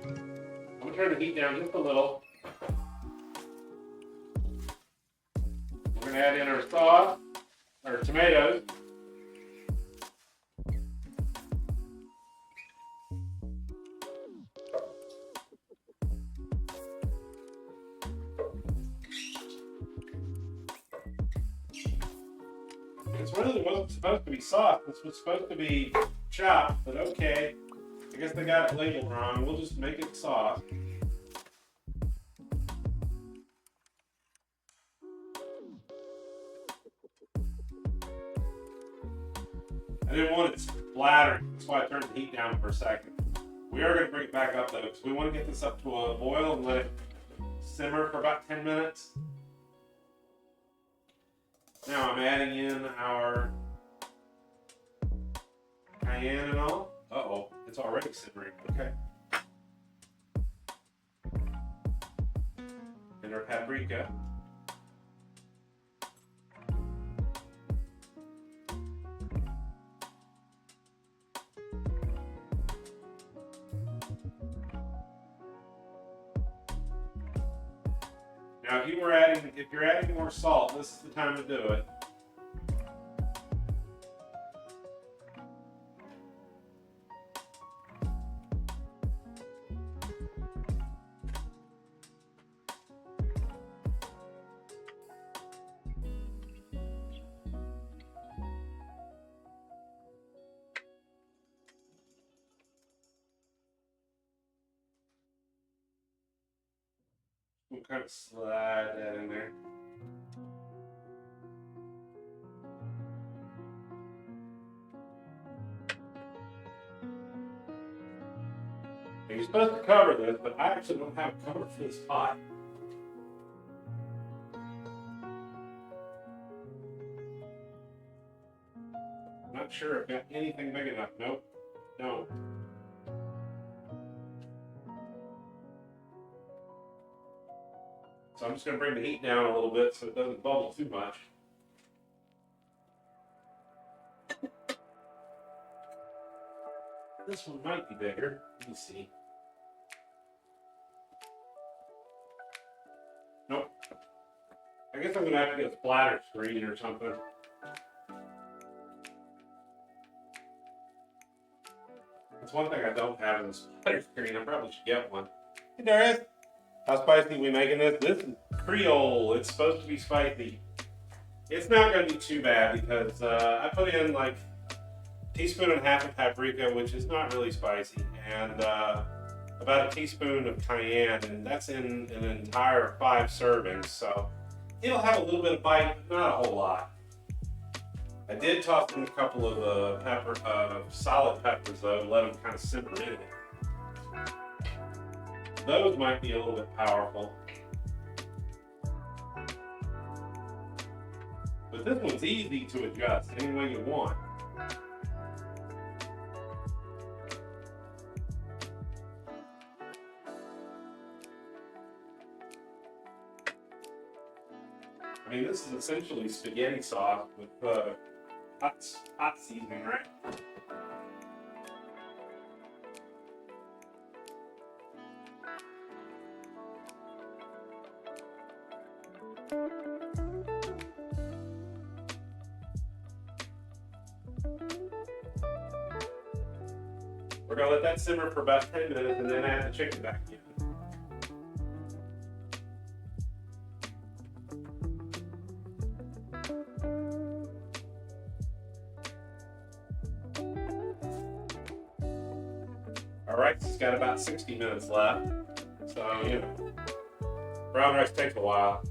Speaker 1: I'm gonna turn the heat down just a little. We're gonna add in our sauce, our tomatoes. This really wasn't supposed to be soft. This was supposed to be chopped, but okay. I guess they got it labeled wrong. We'll just make it soft. I didn't want it splattering. That's why I turned the heat down for a second. We are going to bring it back up though, because we want to get this up to a boil and let it simmer for about 10 minutes. Now I'm adding in our cayenne and all. Uh-oh, it's already simmering. Okay. and our paprika. Now, if you're adding more salt, this is the time to do it. We'll kind of slide that in there. Now, you're supposed to cover this, but I actually don't have a cover for this pot. I'm not sure I've got anything big enough. Nope. No. So I'm just going to bring the heat down a little bit so it doesn't bubble too much. This one might be bigger. Let me see. Nope. I guess I'm going to have to get a splatter screen or something. That's one thing I don't have in the splatter screen. I probably should get one. Hey Darius, how spicy are we making this? This is Creole. It's supposed to be spicy. It's not going to be too bad because I put in like a teaspoon and a half of paprika, which is not really spicy, and about a teaspoon of cayenne, and that's in an entire 5 servings. So it'll have a little bit of bite, but not a whole lot. I did toss in a couple of solid peppers though, to let them kind of simmer in it. Those might be a little bit powerful. But this one's easy to adjust any way you want. I mean, this is essentially spaghetti sauce with hot seasoning, right? We're going to let that simmer for about 10 minutes and then add the chicken back in. Alright, it's got about 60 minutes left. So, you know, brown rice takes a while.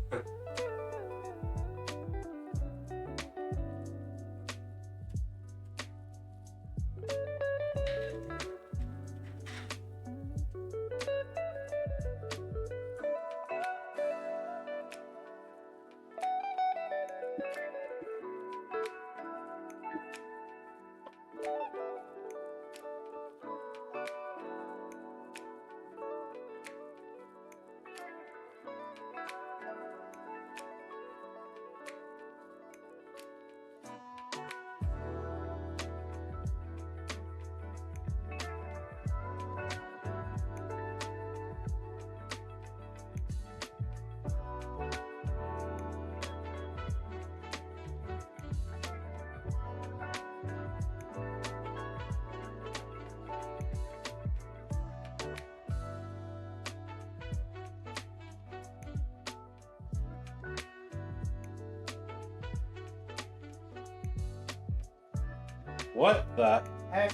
Speaker 1: What the heck?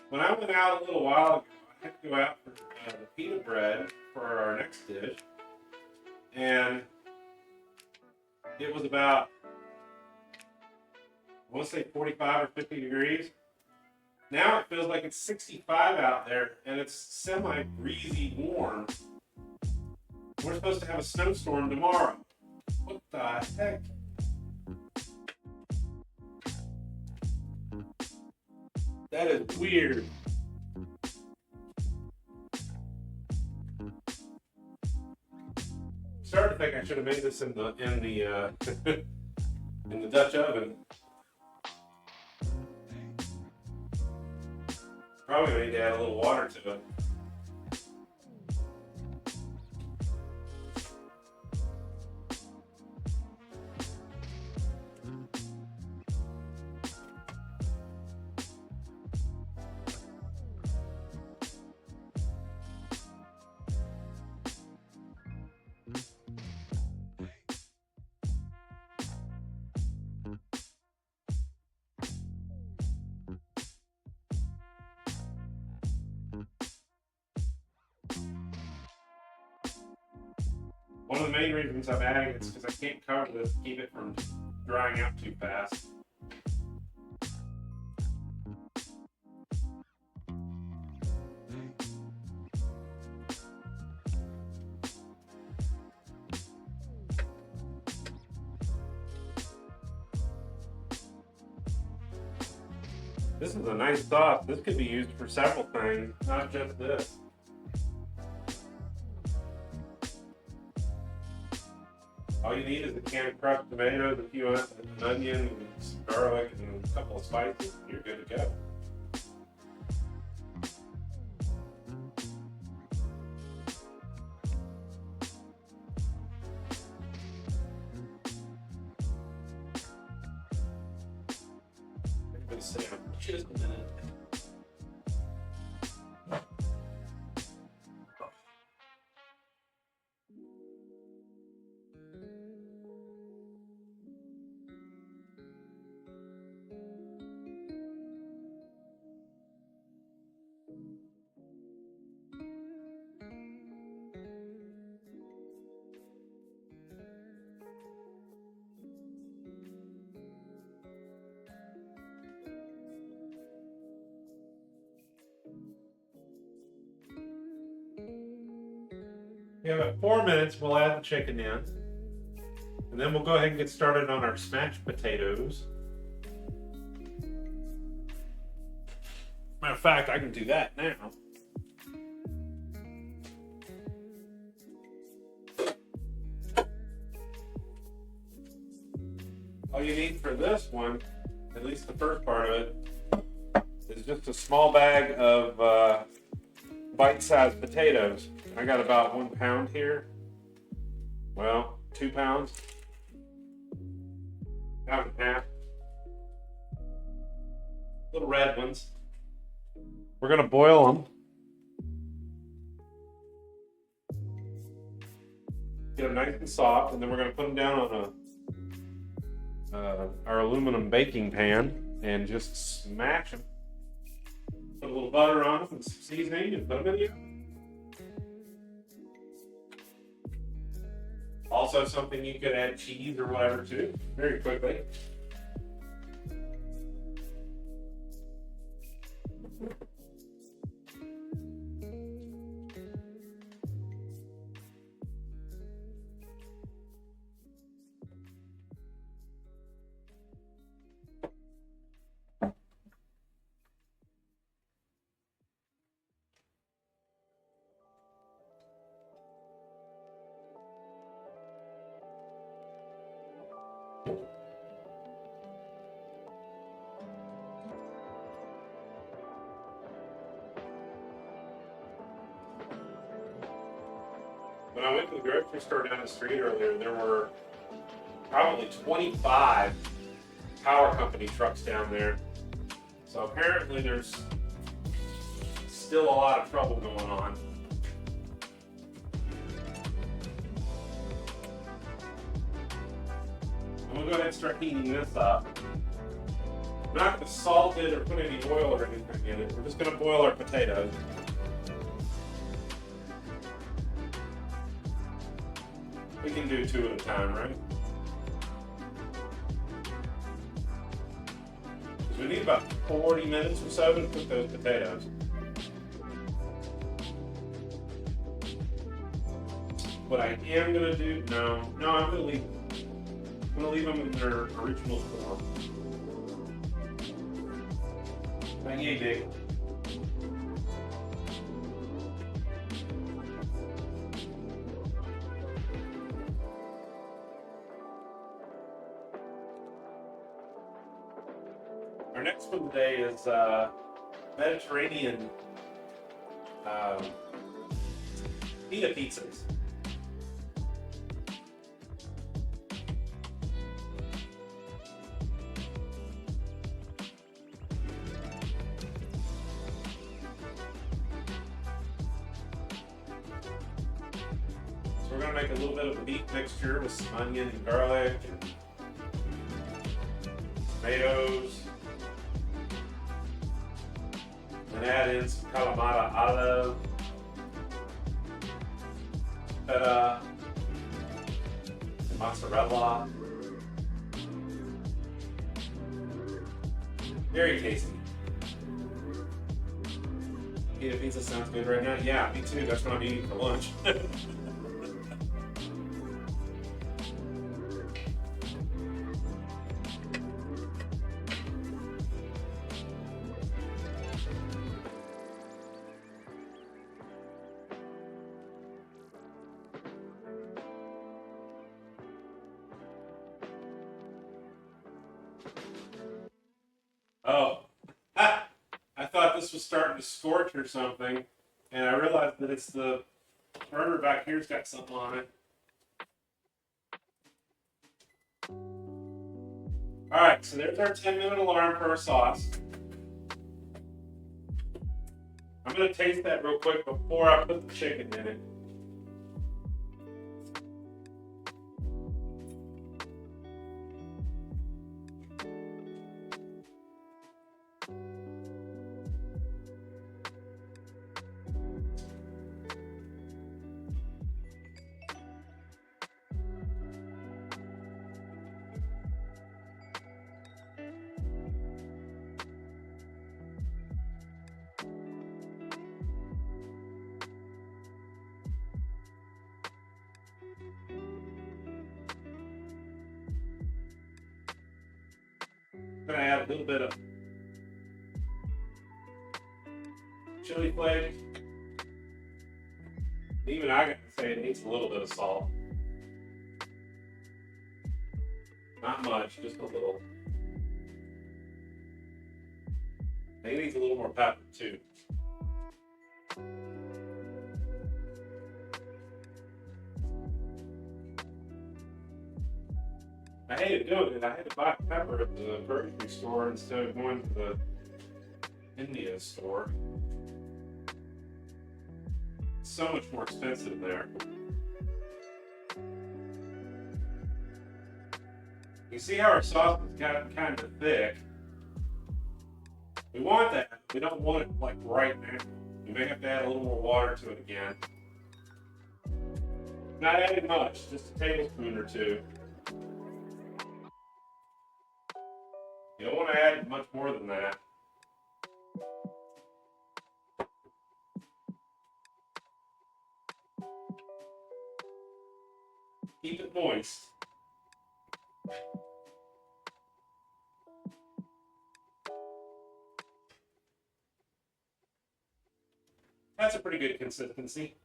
Speaker 1: When I went out a little while ago, I had to go out for the pita bread for our next dish, and it was about, I want to say 45 or 50 degrees. Now it feels like it's 65 out there, and it's semi-breezy warm. We're supposed to have a snowstorm tomorrow. What the heck? That is weird. Starting to think I should have made this in the in the Dutch oven. Probably need to add a little water to it. One of the main reasons I'm adding it is because I can't cover this to keep it from drying out too fast. This is a nice sauce. This could be used for several things, not just this. All you need is a can of crushed tomatoes, a few an onion, and some garlic, and a couple of spices, and you're good to go. Everybody sit down for just a minute. We have about 4 minutes. We'll add the chicken in. And then we'll go ahead and get started on our smashed potatoes. Matter of fact, I can do that now. All you need for this one, at least the first part of it, is just a small bag of bite-sized potatoes. I got about 1 pound here. Well, 2 pounds. Half and half. Little red ones. We're gonna boil them. Get them nice and soft, and then we're gonna put them down on our aluminum baking pan and just smash them. Put a little butter on them and some seasoning and put them in the oven. Also something you could add cheese or whatever to very quickly. When I went to the grocery store down the street earlier, there were probably 25 power company trucks down there. So apparently there's still a lot of trouble going on. I'm gonna go ahead and start heating this up. I'm not gonna salt it or put any oil or anything in it. We're just gonna boil our potatoes. We can do 2 at a time, right? Because we need about 40 minutes or so to cook those potatoes. What I am gonna do, I'm gonna leave them in their original form. I Yay, Nick. Our next one today is Mediterranean pita pizzas. So we're going to make a little bit of a meat mixture with some onion and garlic and tomatoes. And add in some Kalamata olive, feta, and mozzarella. Very tasty. Pita pizza sounds good right now. Yeah, me too. That's what I'm eating for lunch. Oh, I thought this was starting to scorch or something, and I realized that it's the burner back here's got something on it. Alright, so there's our 10-minute alarm for our sauce. I'm going to taste that real quick before I put the chicken in it. I'm going to add a little bit of chili flakes. Even I got to say it needs a little bit of salt. Not much, just a little. I think it needs a little more pepper too. I hated doing it. I had to buy pepper at the grocery store instead of going to the India store. It's so much more expensive there. You see how our sauce has got kind of thick. We want that. We don't want it like right now. We may have to add a little more water to it again. Not adding much, just a tablespoon or two. You don't want to add much more than that. Keep it moist. That's a pretty good consistency.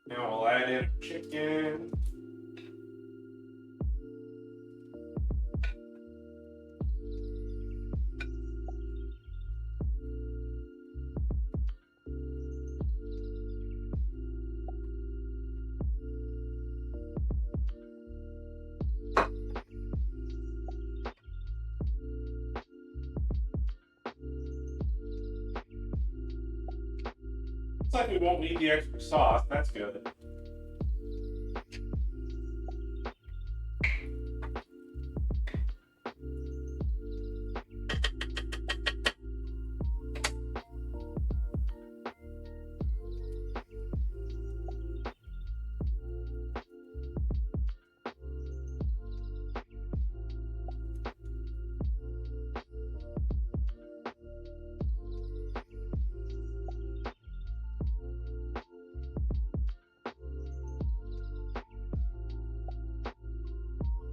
Speaker 1: Now we'll add in chicken. Looks like we won't need the extra sauce. That's good.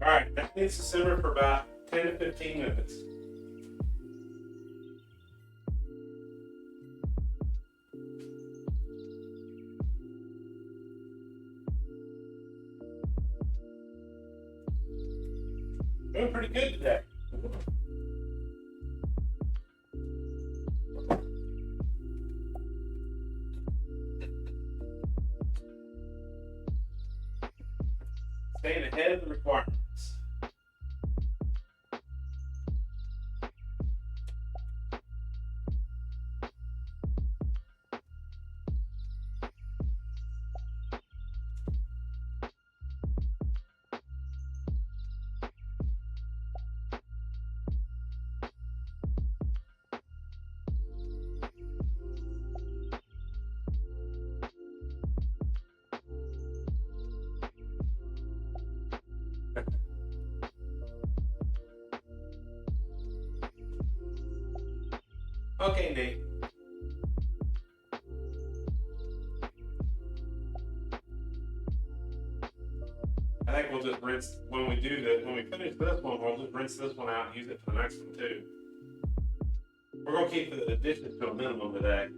Speaker 1: Alright, that needs to simmer for about 10 to 15 minutes. Doing pretty good today. Staying ahead of the requirements. Okay, Nate. I think we'll just rinse when we do this. When we finish this one, we'll just rinse this one out and use it for the next one too. We're gonna keep the additions to a minimum today.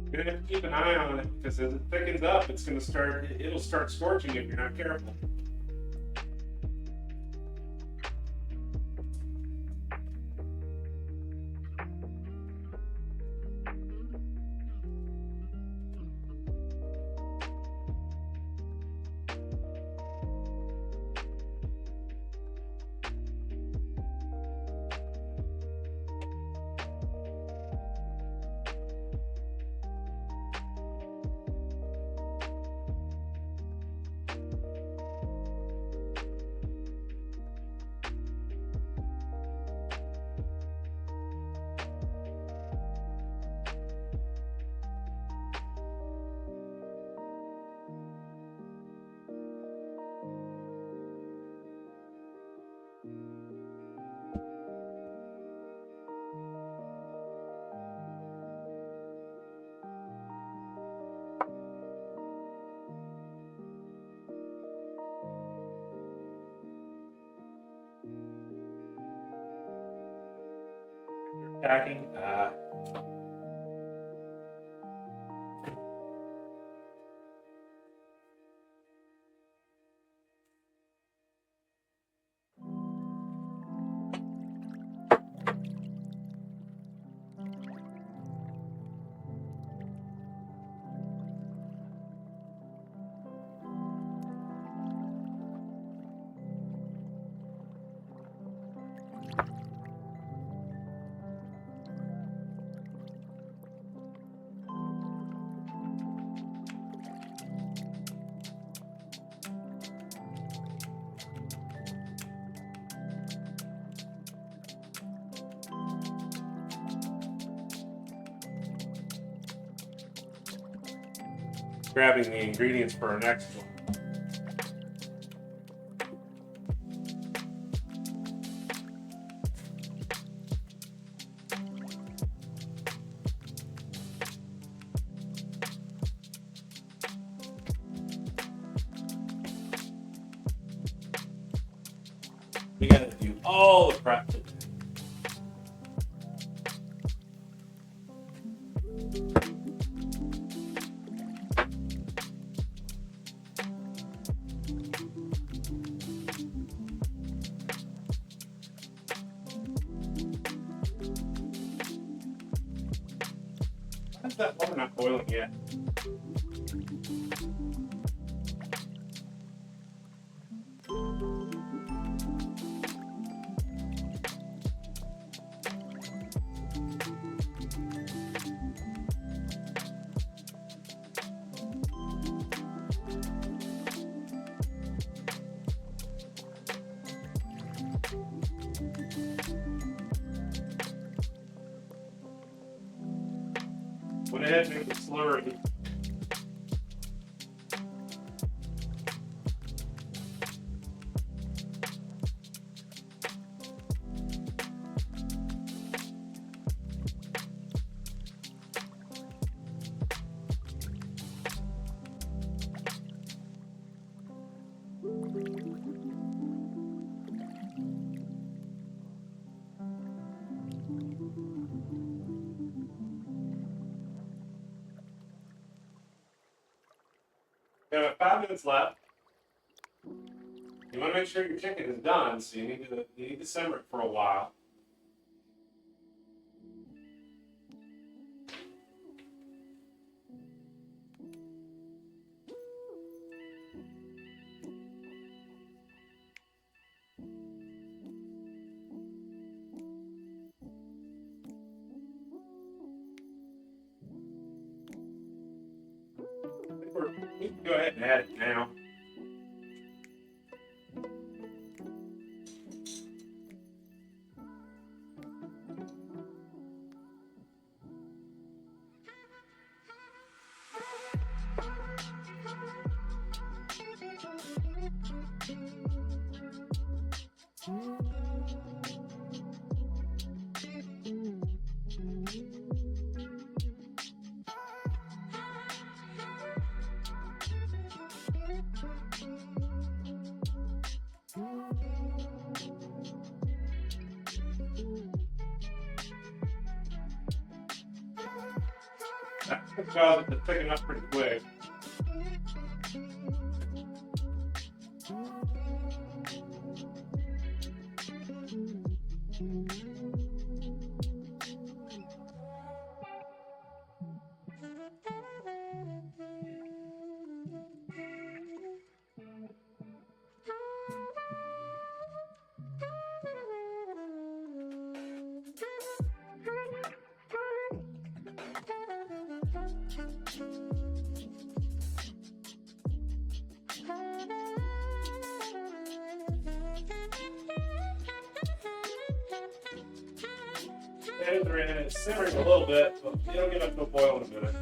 Speaker 1: You're gonna have to keep an eye on it because as it thickens up, it'll start scorching if you're not careful. Packing. Grabbing the ingredients for our next one. We gotta do all the prep today. that water not boiling yet? Went ahead and make the slurry. We have about 5 minutes left. You want to make sure your chicken is done, so you need to simmer it for a while. We can go ahead and add it now. That causes it to thicken up pretty quick. They're in it, simmering a little bit, but it'll get up to a boil in a minute.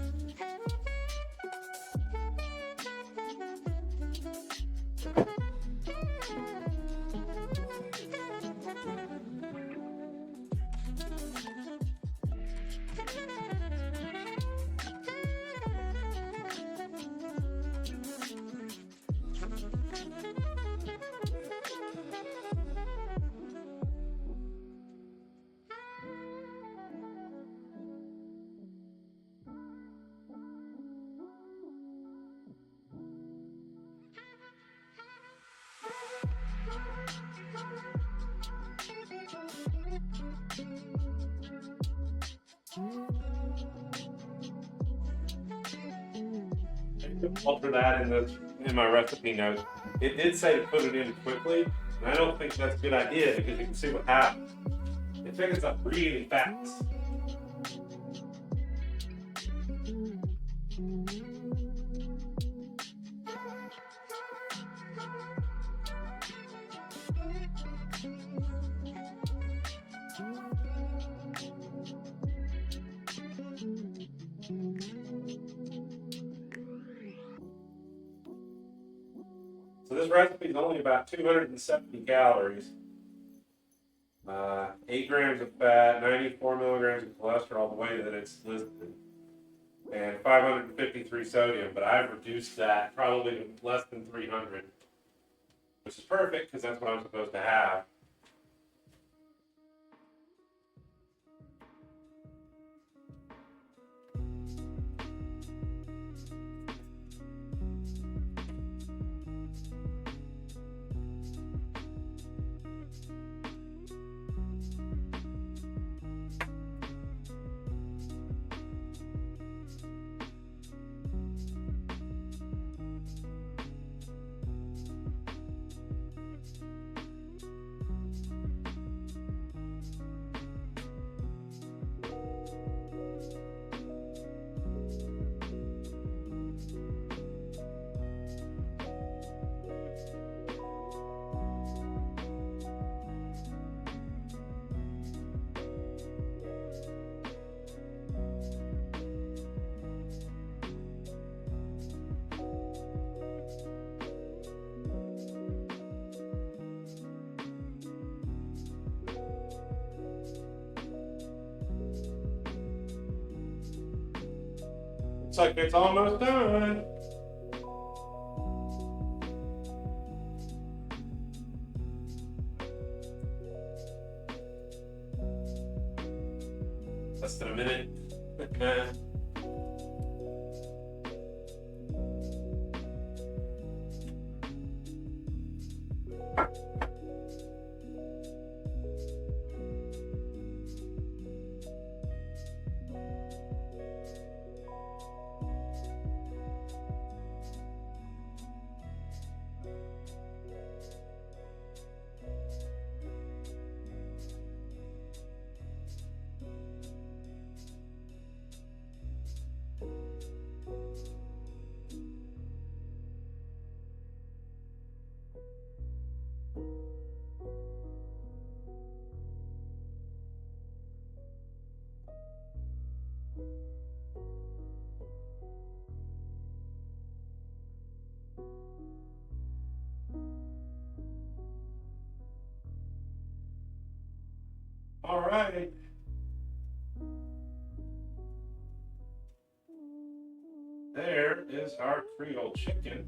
Speaker 1: Alter that in my recipe notes. It did say to put it in quickly, and I don't think that's a good idea because you can see what happens. It thickens up really fast. So this recipe is only about 270 calories, 8 grams of fat, 94 milligrams of cholesterol, the way that it's listed, and 553 sodium, but I've reduced that probably to less than 300, which is perfect because that's what I'm supposed to have. Looks like it's almost done. Less than a minute. All right. There is our Creole chicken.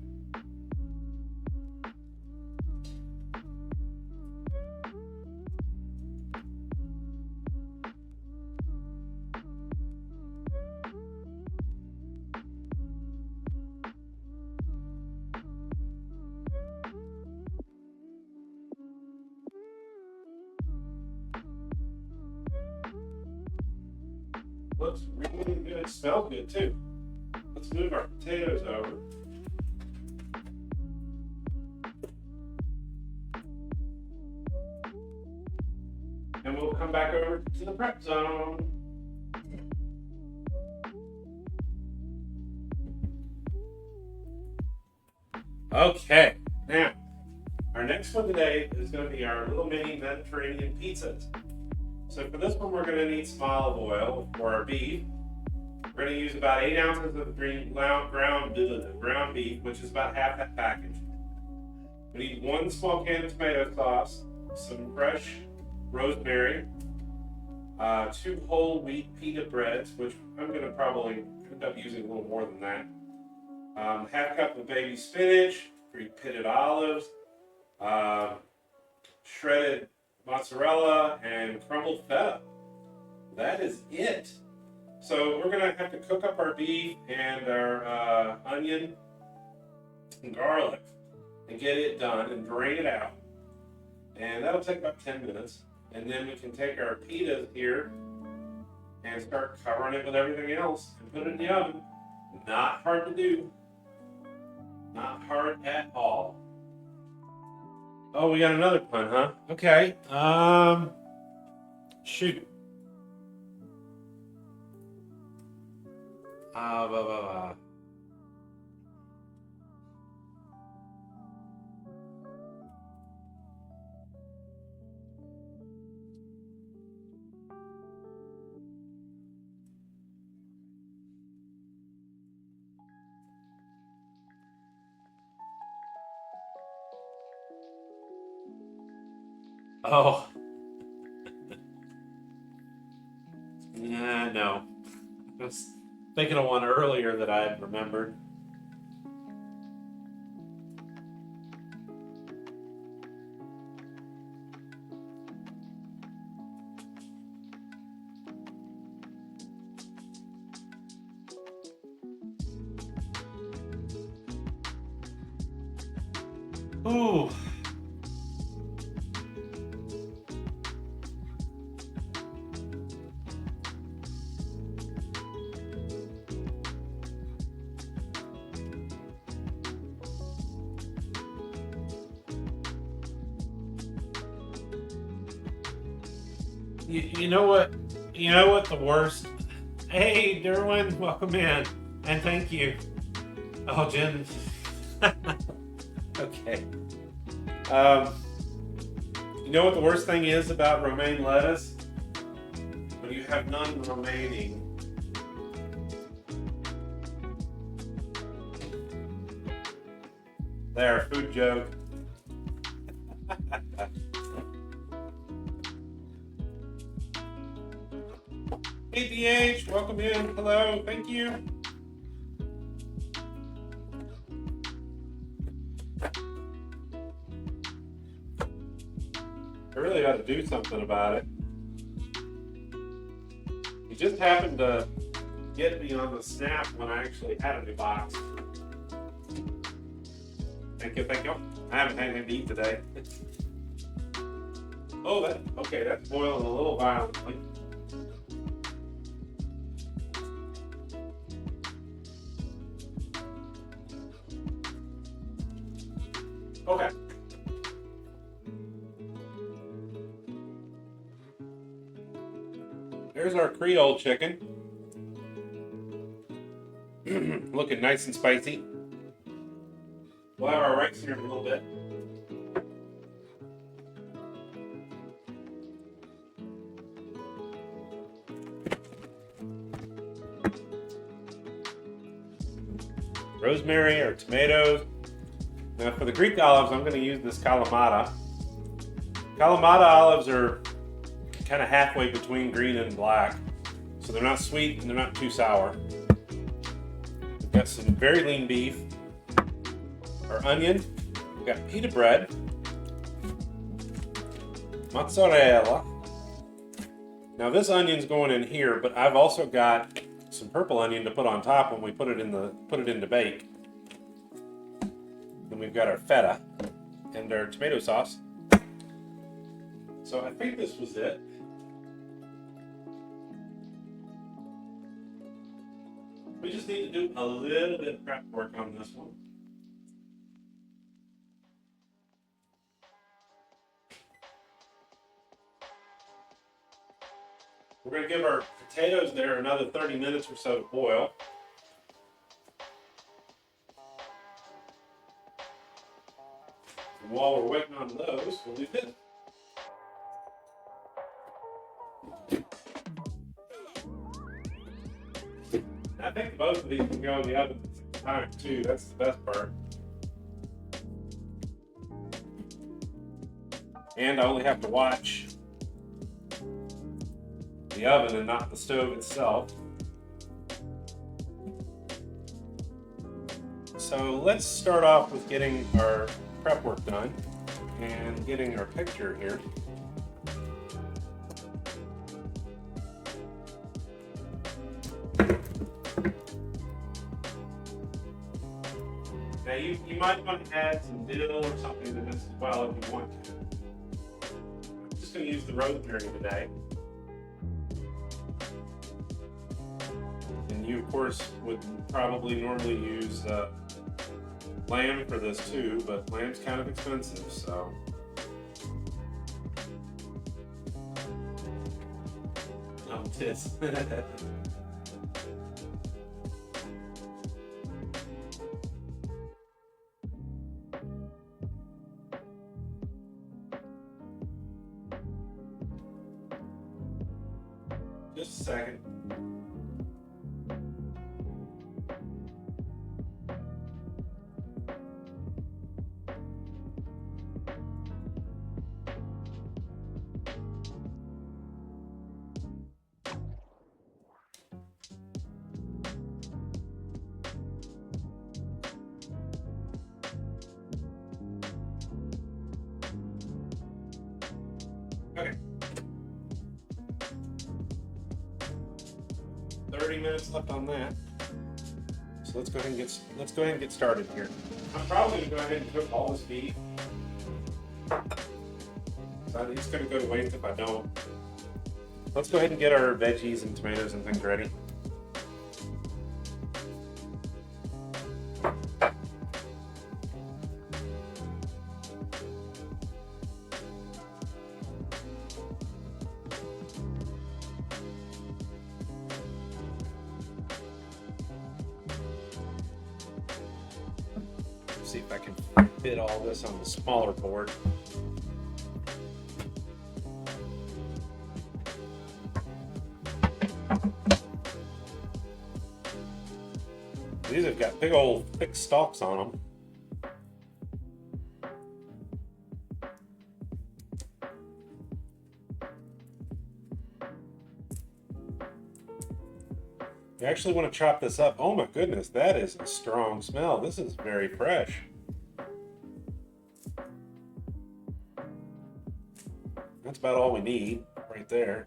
Speaker 1: Looks really good. Smells good too. Let's move our potatoes over. And we'll come back over to the prep zone. Okay, now our next one today is going to be our little mini Mediterranean pizzas. So for this one, we're going to need some olive oil for our beef. We're going to use about 8 ounces of ground beef, which is about half that package. We need 1 small can of tomato sauce, some fresh rosemary, 2 whole wheat pita breads, which I'm going to probably end up using a little more than that. Half cup of baby spinach, 3 pitted olives, shredded mozzarella, and crumbled feta. That is it. So we're gonna have to cook up our beef and our onion and garlic and get it done and drain it out. And that'll take about 10 minutes. And then we can take our pitas here and start covering it with everything else and put it in the oven. Not hard to do. Not hard at all. Oh, we got another pun, huh? Okay. Shoot. Blah, blah, blah. Oh. No. I was thinking of one earlier that I had remembered. Ooh. You know what? You know what the worst? Hey, Derwin, welcome in, and thank you. Oh, Jen. Okay. You know what the worst thing is about romaine lettuce? When you have none remaining. There, food joke. ADH, welcome in. Hello, thank you. really ought to do something about it. He just happened to get me on the snap when I actually had a new box. Thank you, thank you. I haven't had anything to eat today. Oh, that's boiling a little violently. Okay. There's our Creole chicken. Looking nice and spicy. We'll have our rice here in a little bit. Rosemary or tomatoes. Now for the Greek olives, I'm going to use this Kalamata. Kalamata olives are kind of halfway between green and black. So they're not sweet and they're not too sour. We've got some very lean beef. Our onion. We've got pita bread. Mozzarella. Now this onion's going in here, but I've also got some purple onion to put on top when we put it into bake. Then we've got our feta and our tomato sauce. So I think this was it. We just need to do a little bit of prep work on this one. We're going to give our potatoes there another 30 minutes or so to boil. And while we're waiting on those, we'll do this. I think both of these can go in the oven at the same time too. That's the best part. And I only have to watch the oven and not the stove itself. So let's start off with getting our prep work done and getting our picture here. Now you might want to add some dill or something to this as well if you want to. I'm just going to use the rosemary today. And you of course would probably normally use lamb for this too, but lamb's kind of expensive, so. Oh, it is. Just a second. Okay. 30 minutes left on that. So let's go ahead and get started here. I'm probably gonna go ahead and cook all this beef. So it's gonna go to waste if I don't. Let's go ahead and get our veggies and tomatoes and things ready. See if I can fit all this on the smaller board. These have got big old thick stalks on them. You actually want to chop this up. Oh my goodness, that is a strong smell. This is very fresh. That's about all we need right there.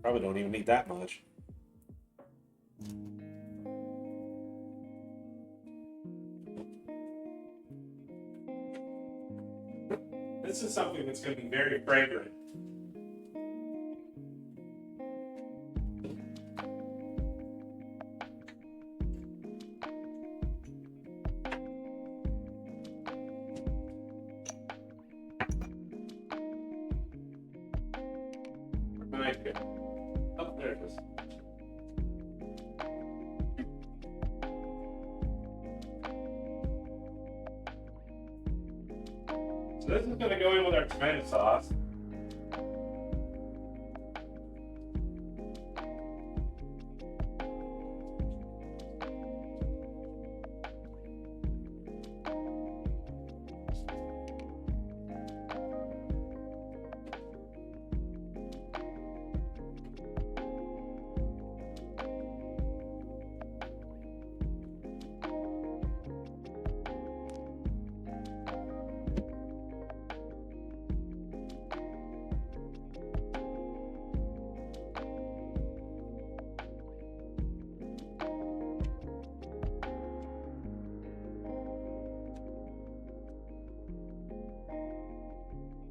Speaker 1: Probably don't even need that much. This is something that's going to be very fragrant. Where might it go? Oh, there it is. So this is going to go in with our tomato sauce.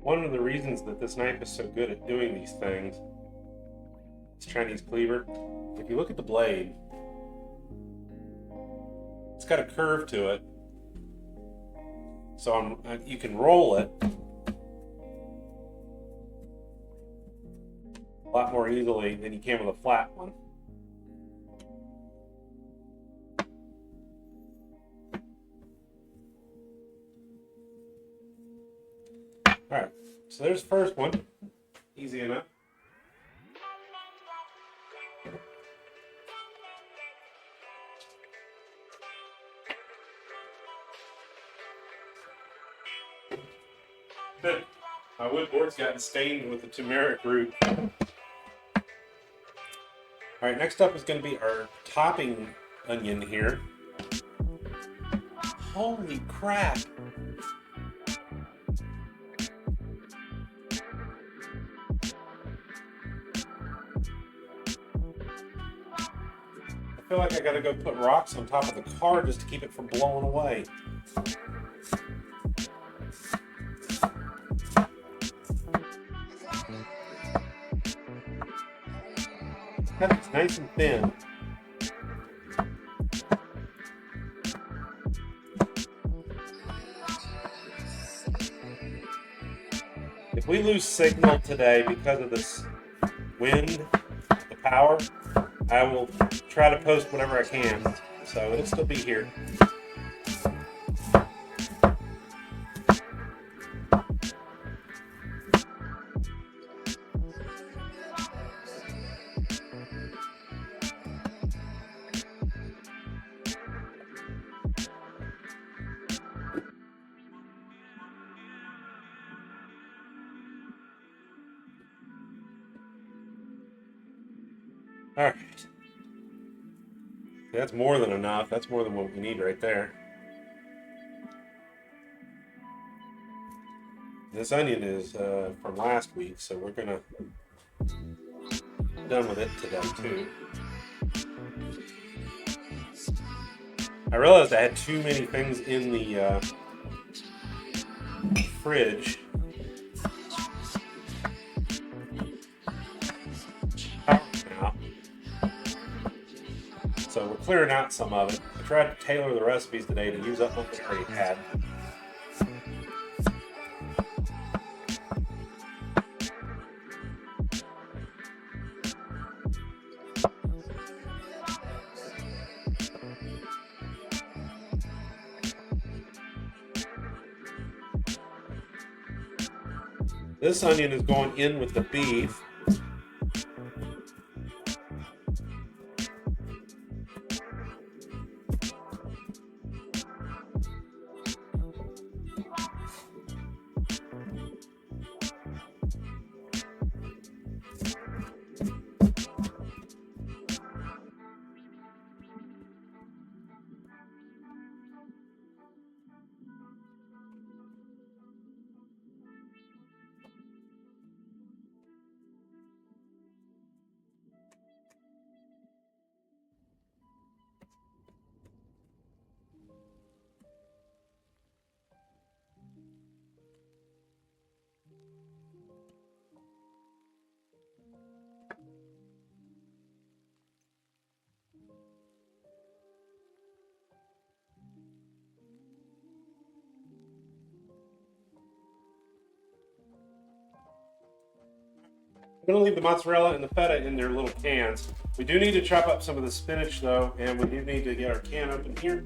Speaker 1: One of the reasons that this knife is so good at doing these things, this Chinese cleaver, if you look at the blade, it's got a curve to it. So you can roll it a lot more easily than you can with a flat one. Alright, so there's the first one. Easy enough. My wood board's gotten stained with the turmeric root. Alright, next up is going to be our topping onion here. Holy crap! I feel like I gotta go put rocks on top of the car just to keep it from blowing away. It's nice and thin. If we lose signal today because of this wind, the power, I will try to post whatever I can, so it'll still be here. All right. That's more than enough. That's more than what we need right there. This onion is from last week, so we're gonna be done with it today too. I realized I had too many things in the fridge. Now. So we're clearing out some of it. I tried to tailor the recipes today to use up what we already had. This onion is going in with the beef. I'm going to leave the mozzarella and the feta in their little cans. We do need to chop up some of the spinach though, and we do need to get our can open here.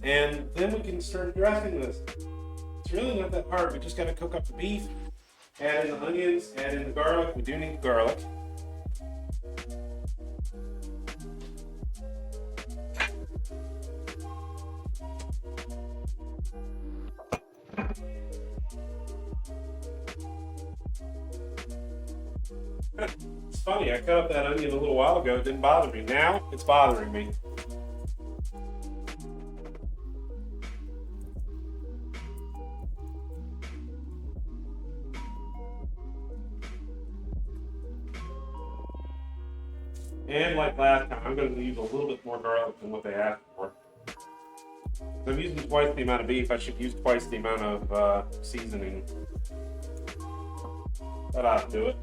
Speaker 1: And then we can start dressing this. It's really not that hard. We just got to cook up the beef, add in the onions, add in the garlic. We do need garlic. It's funny, I cut up that onion a little while ago. It didn't bother me. Now it's bothering me. And like last time, I'm going to use a little bit more garlic than what they asked for. If I'm using twice the amount of beef, I should use twice the amount of seasoning. That ought to do it.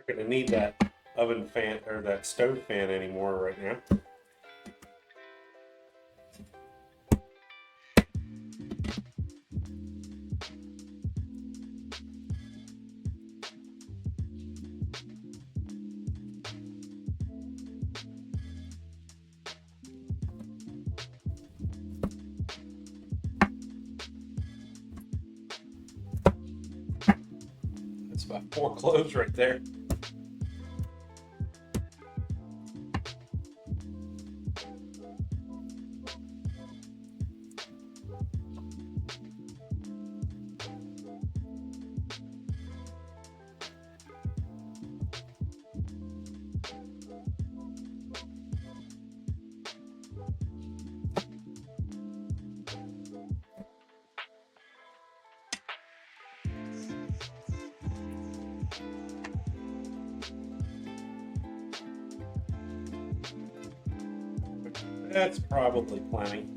Speaker 1: You're going to need that oven fan or that stove fan anymore right now. That's about 4 cloves right there. That's probably plenty.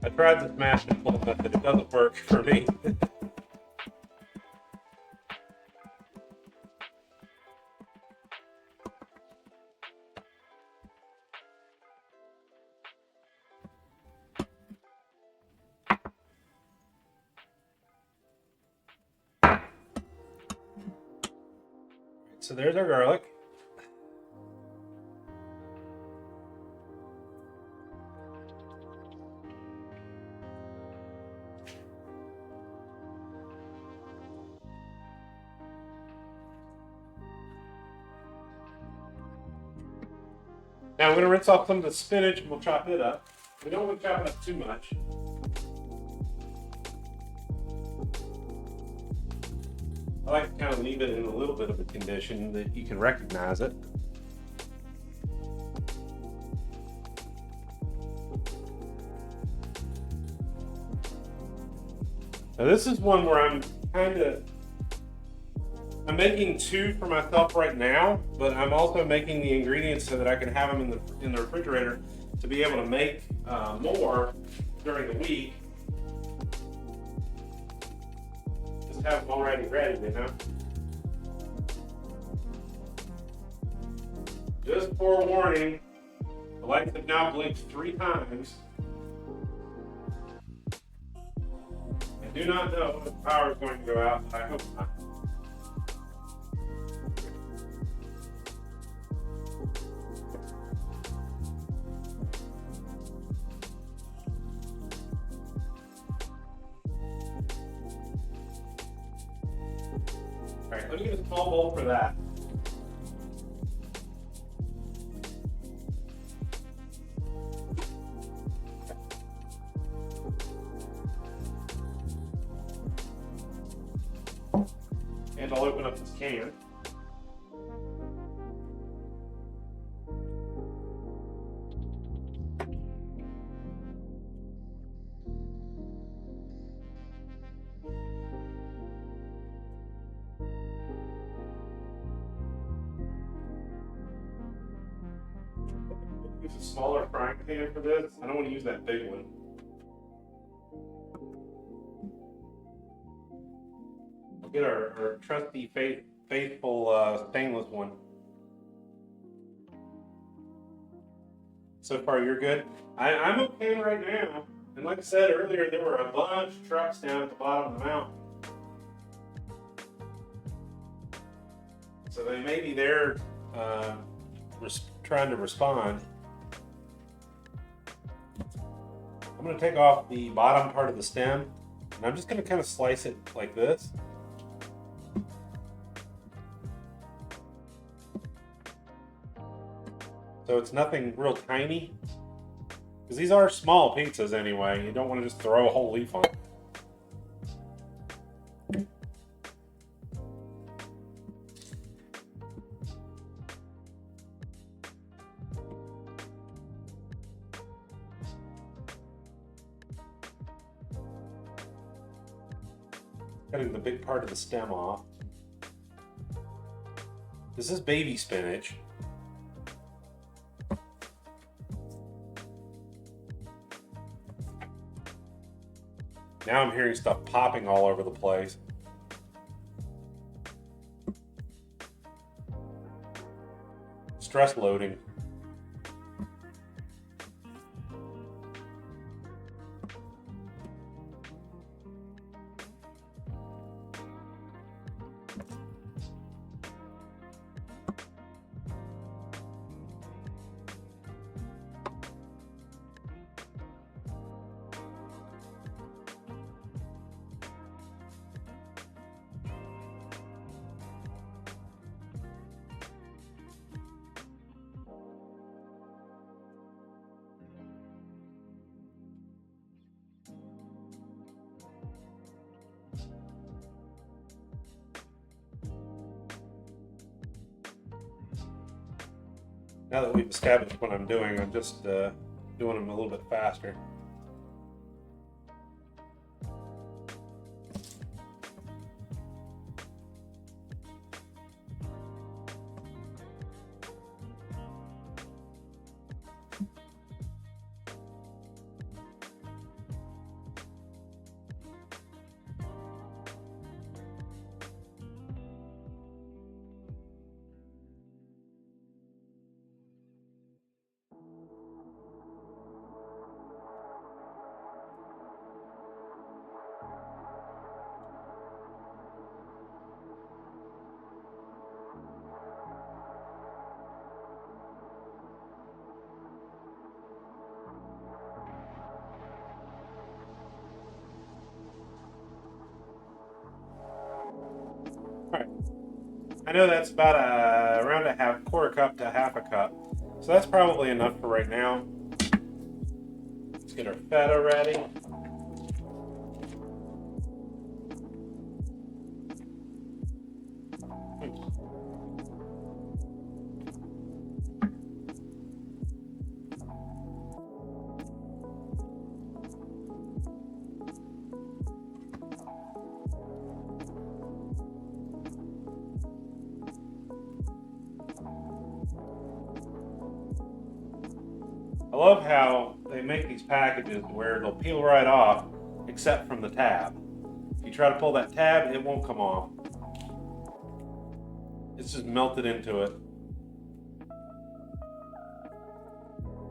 Speaker 1: I tried the smash and pull method. It doesn't work for me. So there's our garlic. Now I'm going to rinse off some of the spinach and we'll chop it up. We don't want to chop it up too much. I like to kind of leave it in a little bit of a condition that you can recognize it. Now this is one where I'm making 2 for myself right now, but I'm also making the ingredients so that I can have them in the refrigerator to be able to make more during the week. Just have them already ready, you know? Just forewarning, the lights have now blinked 3 times. I do not know if the power is going to go out, but I hope not. Alright, let me get a small bowl for that. And I'll open up this can. Use a smaller frying pan for this. I don't want to use that big one. We'll get our trusty, faithful stainless one. So far, you're good. I'm okay right now. And like I said earlier, there were a bunch of trucks down at the bottom of the mountain. So they may be there trying to respond. I'm going to take off the bottom part of the stem, and I'm just going to kind of slice it like this. So it's nothing real tiny, because these are small pizzas anyway. You don't want to just throw a whole leaf on it. Cutting the big part of the stem off. This is baby spinach. Now I'm hearing stuff popping all over the place. Stress loading. Now that we've established what I'm doing, I'm just doing them a little bit faster. Alright, I know that's about around a quarter cup to half a cup, so that's probably enough for right now. Let's get our feta ready. I love how they make these packages where it'll peel right off, except from the tab. If you try to pull that tab, it won't come off. It's just melted into it.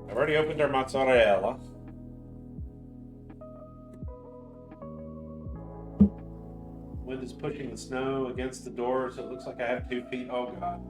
Speaker 1: I've already opened our mozzarella. Wind is pushing the snow against the door, so it looks like I have 2 feet. Oh, God.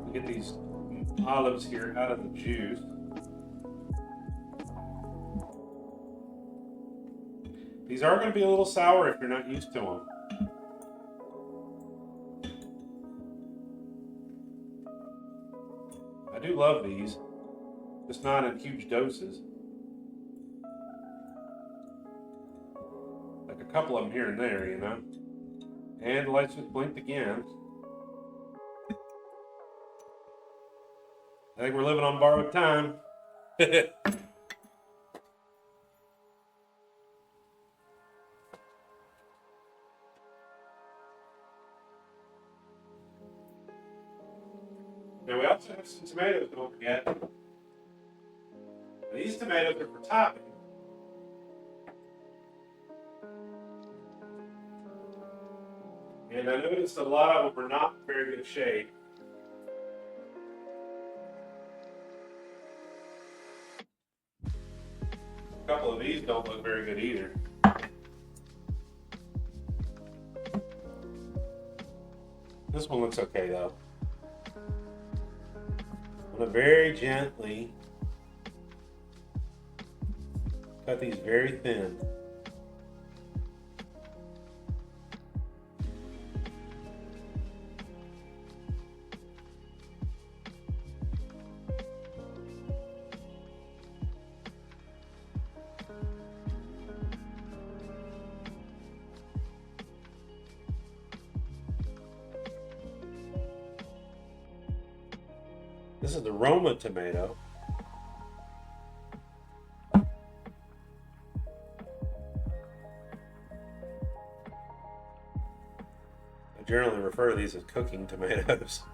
Speaker 1: We get these olives here out of the juice. These are going to be a little sour if you're not used to them. I do love these, just not in huge doses. Like a couple of them here and there, you know. And the lights just blinked again. I think we're living on borrowed time. Now we also have some tomatoes, don't forget. These tomatoes are for topping. And I noticed a lot of them are not in very good shape. A couple of these don't look very good either. This one looks okay though. I'm going to very gently cut these very thin. This is the Roma tomato. I generally refer to these as cooking tomatoes.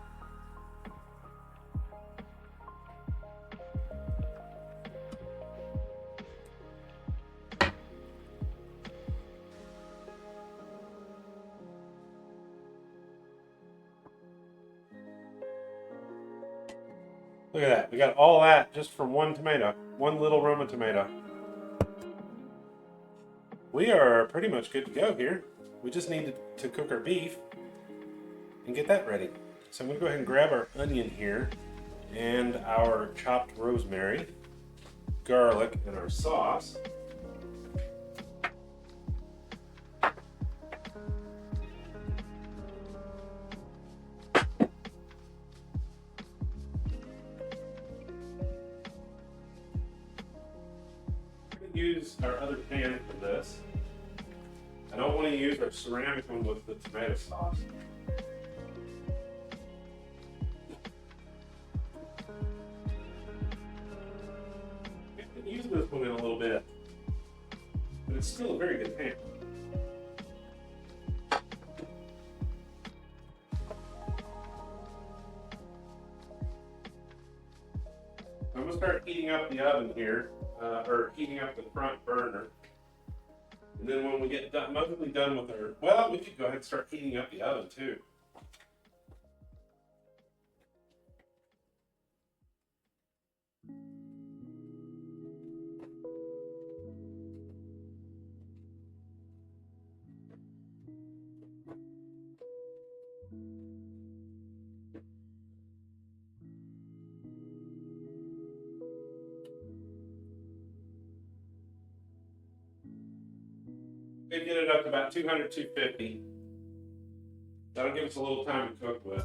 Speaker 1: Look at that. We got all that just from one tomato. One little Roma tomato. We are pretty much good to go here. We just need to cook our beef and get that ready. So I'm going to go ahead and grab our onion here and our chopped rosemary, garlic, and our sauce. Use our other pan for this. I don't want to use our ceramic one with the tomato sauce. I can use this one in a little bit, but it's still a very good pan. I'm going to start heating up the oven here. Or heating up the front burner. And then when we get done, mostly done with our, well, we could go ahead and start heating up the oven too. We could get it up to about 200, 250. That'll give us a little time to cook with.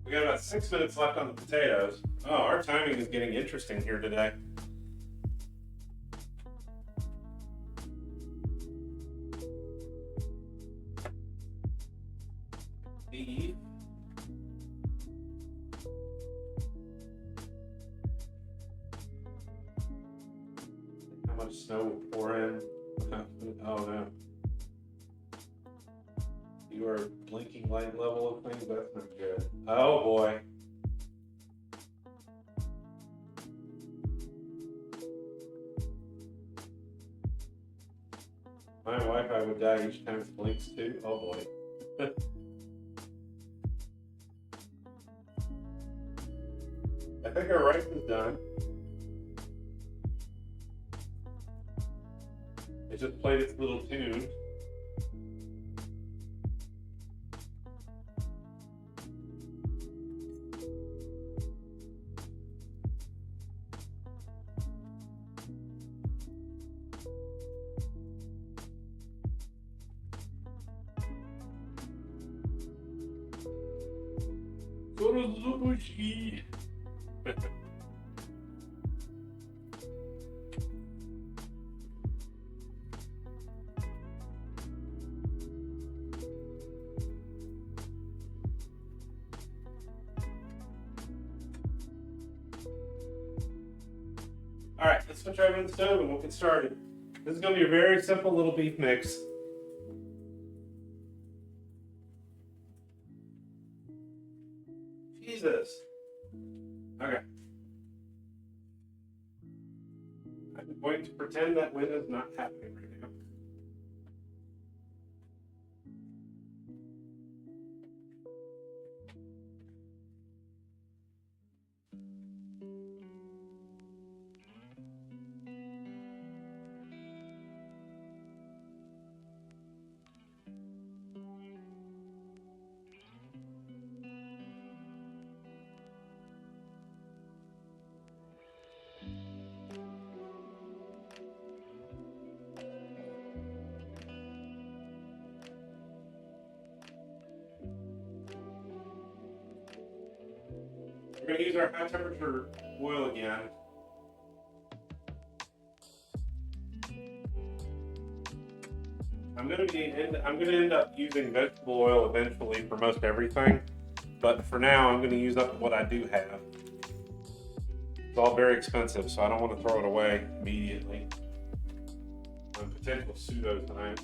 Speaker 1: We got about 6 minutes left on the potatoes. Oh, our timing is getting interesting here today. Beef. much snow will pour in. Oh no. You are blinking light level of things? That's not good. Oh boy. My Wi-Fi would die each time it blinks too. Oh boy. I think our rice is done. It just played its little tune. Sorozubushi. Alright, let's switch over to the stove and we'll get started. This is going to be a very simple little beef mix. Jesus. Okay. I'm going to pretend that wind is not happening right now. We're going to use our high temperature oil again. I'm going to end up using vegetable oil eventually for most everything, but for now I'm going to use up what I do have. It's all very expensive, so I don't want to throw it away immediately. I'm potential pseudo tonight.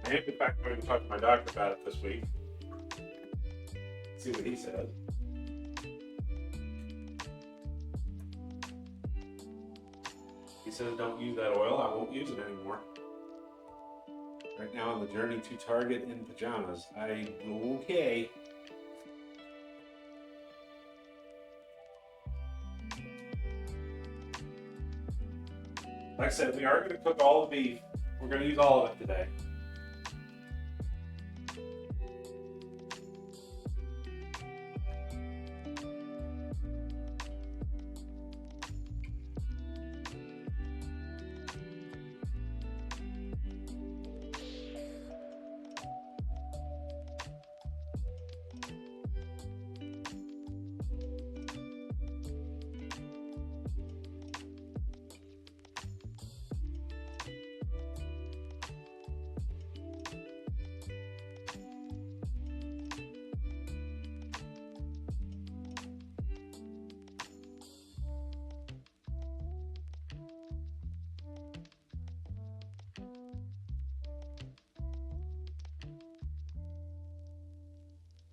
Speaker 1: I am in fact going to talk to my doctor about it this week. See what he says. He says don't use that oil. I won't use it anymore. Right now on the journey to Target in pajamas. Okay. Like I said, we are going to cook all the beef. We're going to use all of it today.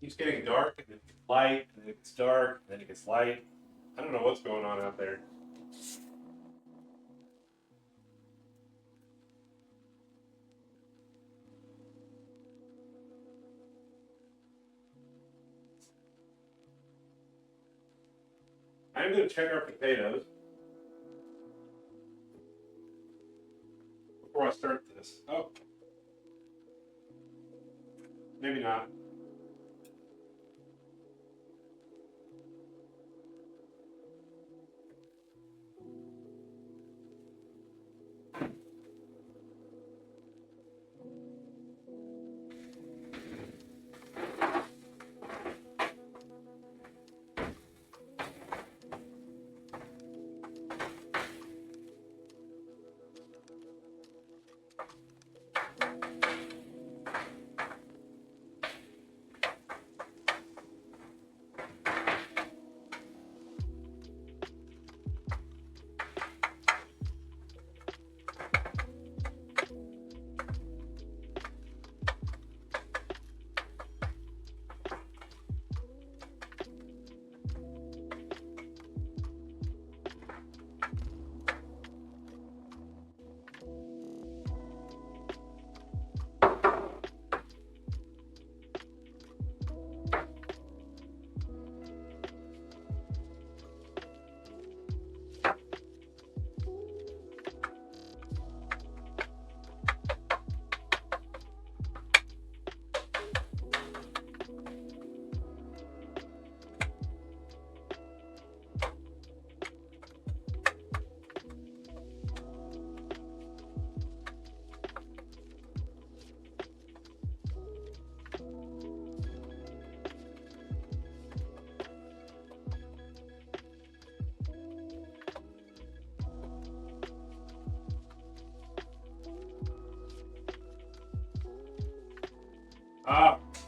Speaker 1: Keeps getting dark, and then it gets light, and then it gets dark, and then it gets light. I don't know what's going on out there. I'm going to check our potatoes before I start this. Oh. Maybe not.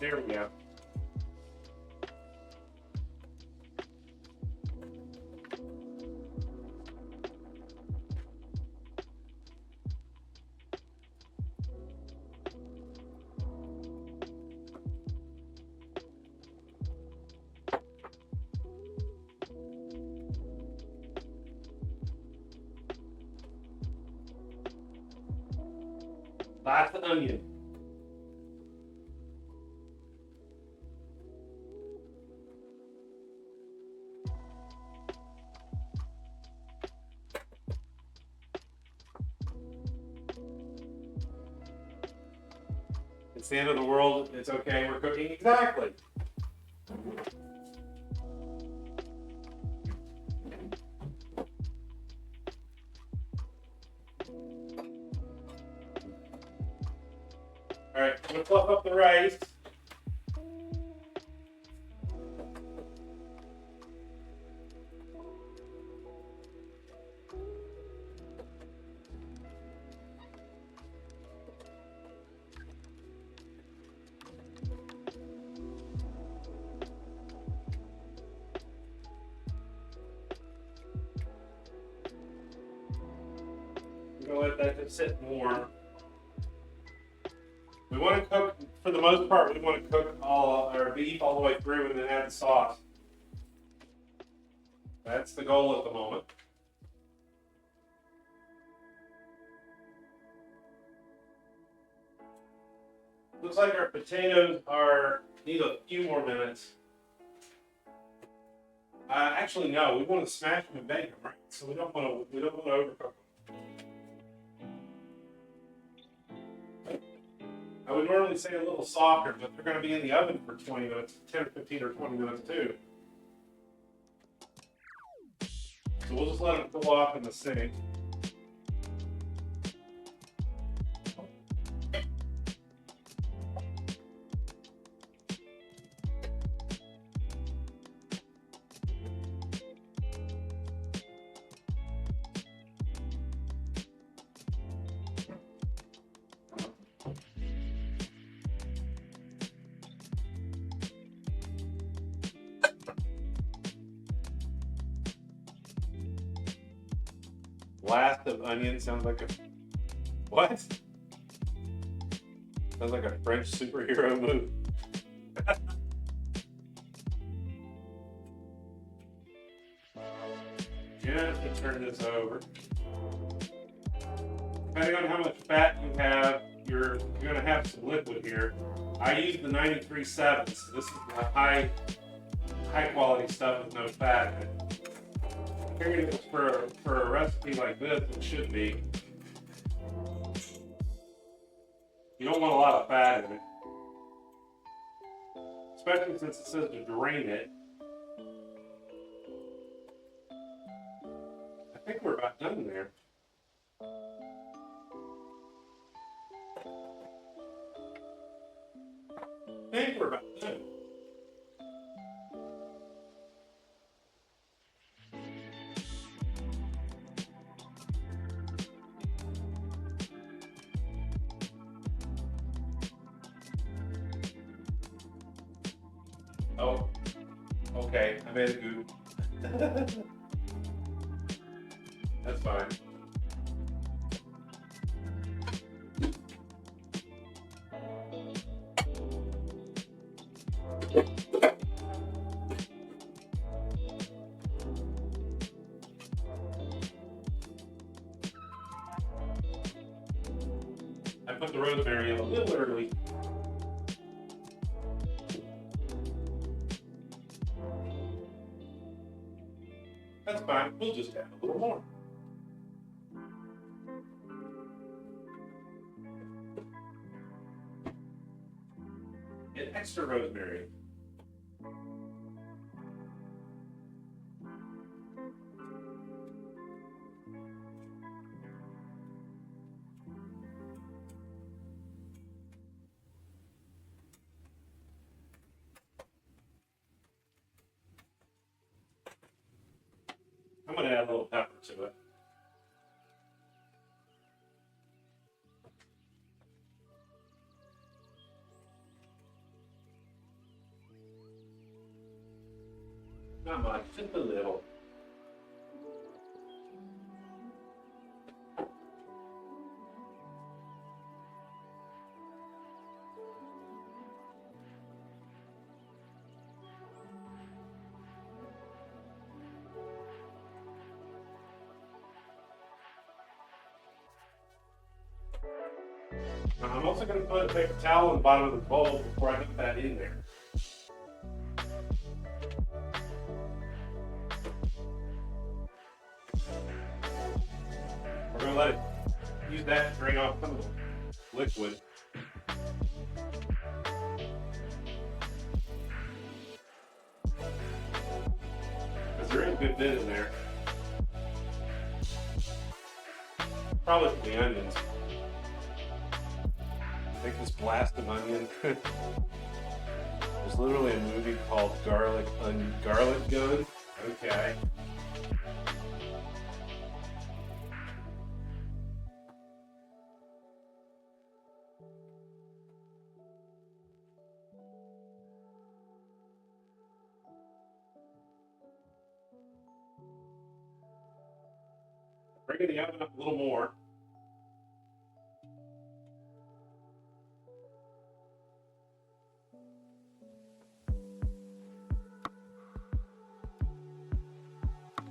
Speaker 1: There we go. Lots of onion. It's the end of the world. It's okay. We're cooking. Exactly. All right, I'm gonna fluff up the rice. I'm gonna let that just sit more. We want to cook, for the most part, we want to cook all our beef all the way through and then add the sauce. That's the goal at the moment. Looks like our potatoes need a few more minutes. Actually, no, we want to smash them and bake them, right? So we don't want to overcook them. I would normally say a little softer, but they're going to be in the oven for 20 minutes, 10 or 15 or 20 minutes too. So we'll just let them cool off in the sink. Blast of onion sounds like a what? Sounds like a French superhero move. Just turn this over. Depending on how much fat you have, you're going to have some liquid here. I use the 93.7, so this is the high quality stuff with no fat in it. I figured it was for a recipe like this, it should be. You don't want a lot of fat in it, especially since it says to drain it. I think we're about done there. I think we're about done. Oh, okay, I made a goof. That's fine. I put the rosemary in a little early. That's fine, we'll just add a little more. Get extra rosemary. I'm going to add a little pepper to it. Not much, just a little. Now, I'm also going to put a paper towel in the bottom of the bowl before I put that in there. We're going to let it use that to drain off some of the liquid. Because there is a good bit in there. Probably from the onions. Take this blast of onion. There's literally a movie called Garlic Gun. Okay. Bring the oven up a little more.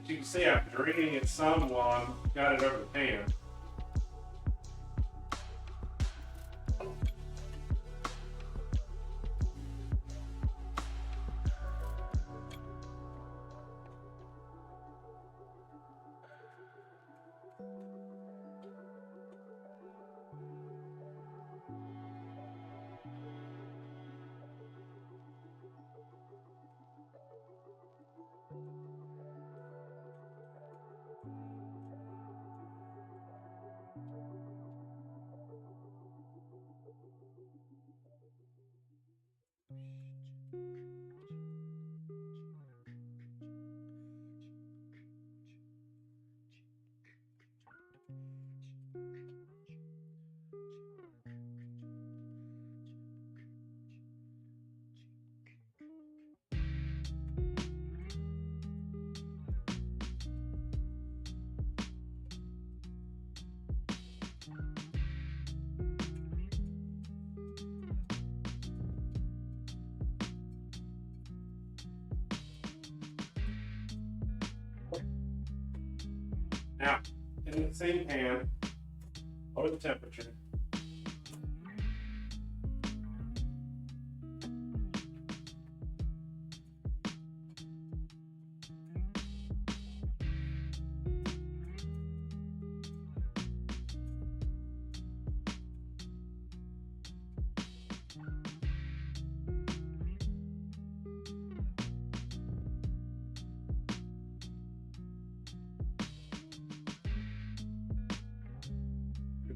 Speaker 1: As you can see, I'm draining it some while I've got it over the pan. Now, in the same pan, lower the temperature.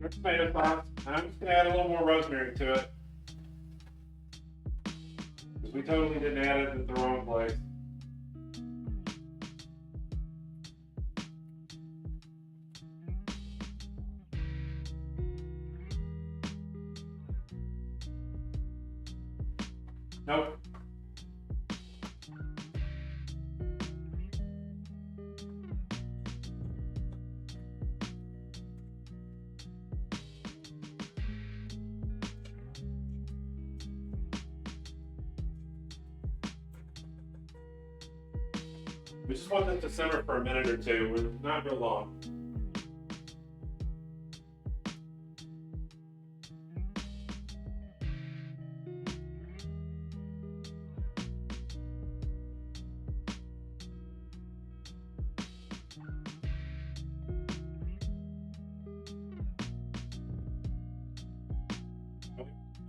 Speaker 1: Tomato sauce. I'm just going to add a little more rosemary to it. Because we totally didn't add it at the wrong place. Nope. We just want this to simmer for a minute or two. We're not real long. Put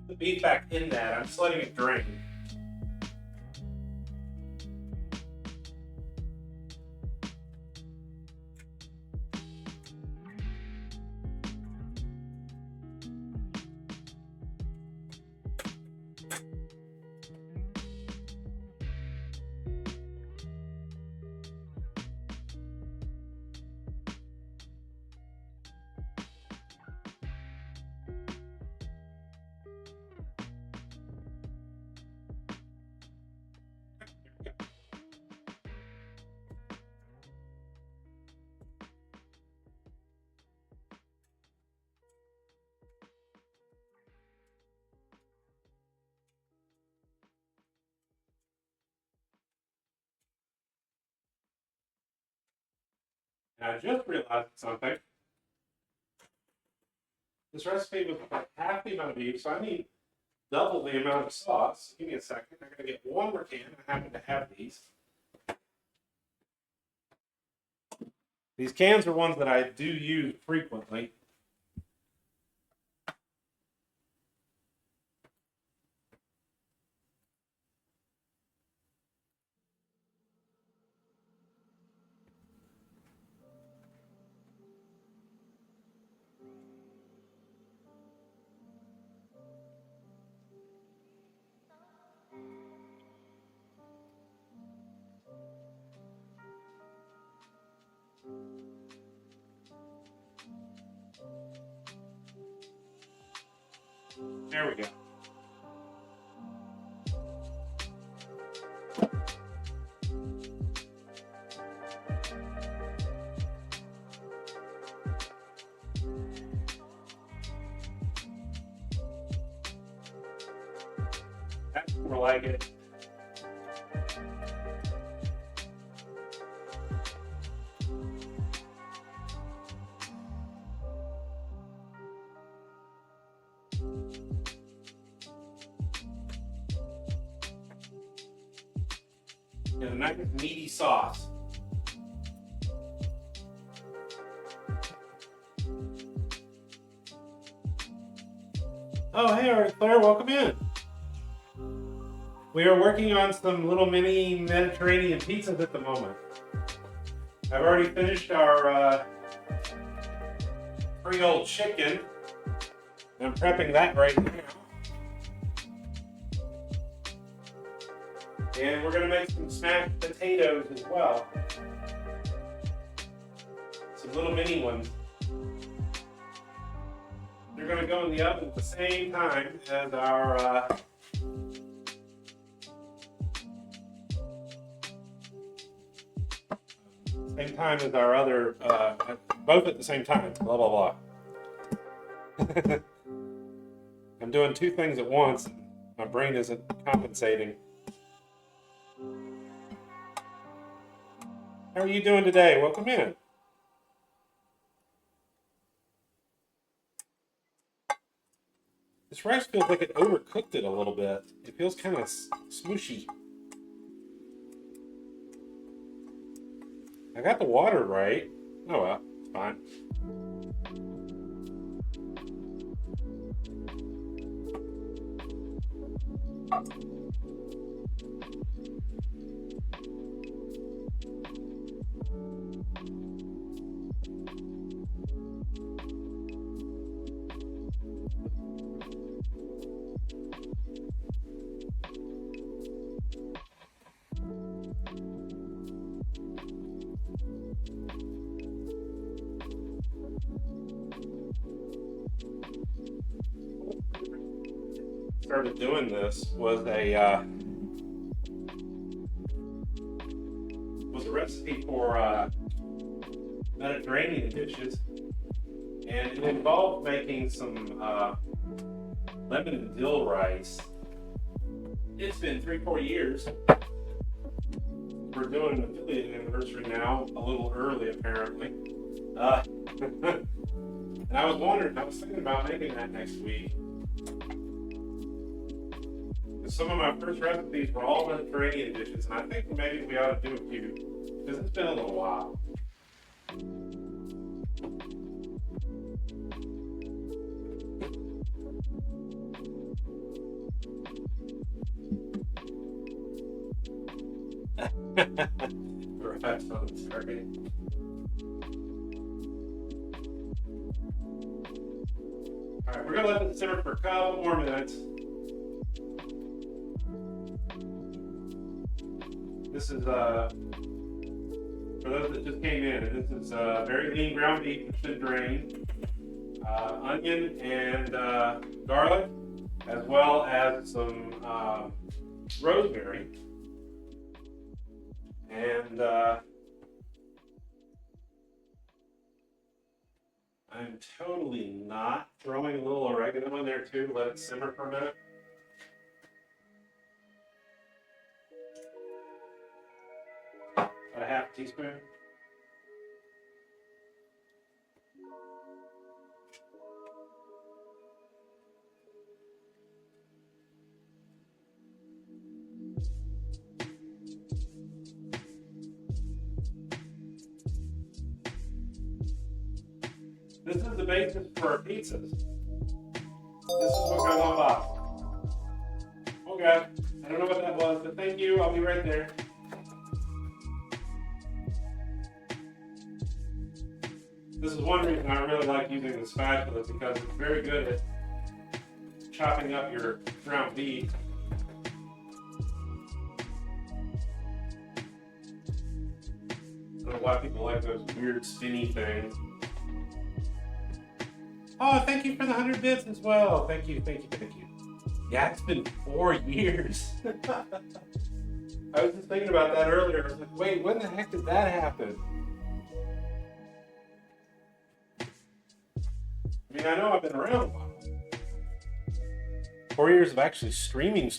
Speaker 1: the beef back in that. I'm just letting it drain. And I just realized something. This recipe was like half the amount of beef, so I need double the amount of sauce. Give me a second. I'm going to get one more can. I happen to have these. These cans are ones that I do use frequently. There we go. That's more like it. And a nice meaty sauce. Oh, hey, Claire, welcome in. We are working on some little mini Mediterranean pizzas at the moment. I've already finished our Creole chicken. I'm prepping that right now. And we're going to make some smashed potatoes as well. Some little mini ones. They're going to go in the oven at the same time as our other, both at the same time, blah, blah, blah. I'm doing two things at once. My brain isn't compensating. How are you doing today? Welcome in. This rice feels like it overcooked it a little bit. It feels kind of smooshy. I got the water right. Oh well, it's fine. Started doing this was a recipe for Mediterranean dishes, and it involved making some lemon and dill rice. It's been 3-4 years. We're doing an affiliate anniversary now, a little early apparently. And I was thinking about making that next week. Some of my first recipes were all Mediterranean dishes, and I think maybe we ought to do a few, because it's been a little while. Right on target. All right, we're gonna let it simmer for a couple more minutes. This is for those that just came in. This is very lean ground beef that's been drained, onion and garlic, as well as some rosemary. And I'm totally not throwing a little oregano in there too to let it simmer for a minute. About a half teaspoon. This is the basis for our pizzas. This is what goes on box. Okay. I don't know what that was, but thank you. I'll be right there. This is one reason I really like using the spatula because it's very good at chopping up your ground beef. I don't know why people like those weird spinny things. Oh, thank you for the 100 bits as well. Thank you, thank you, thank you. Yeah, it's been 4 years. I was just thinking about that earlier. I was like, wait, when the heck did that happen? I mean, I know I've been around a while. 4 years of actually streaming.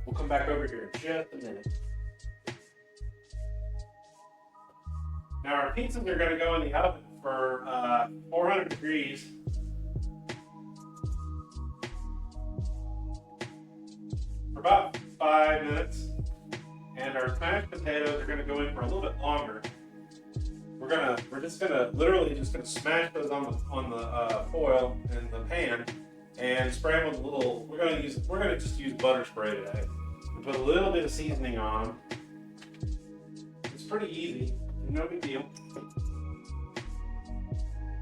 Speaker 1: We'll come back over here in just a minute. Now our pizzas are going to go in the oven for 400 degrees. For about 5 minutes. And our smashed potatoes are going to go in for a little bit longer. We're just gonna smash those on the foil in the pan and spray them with a little. We're gonna just use butter spray today. And put a little bit of seasoning on them. It's pretty easy, no big deal.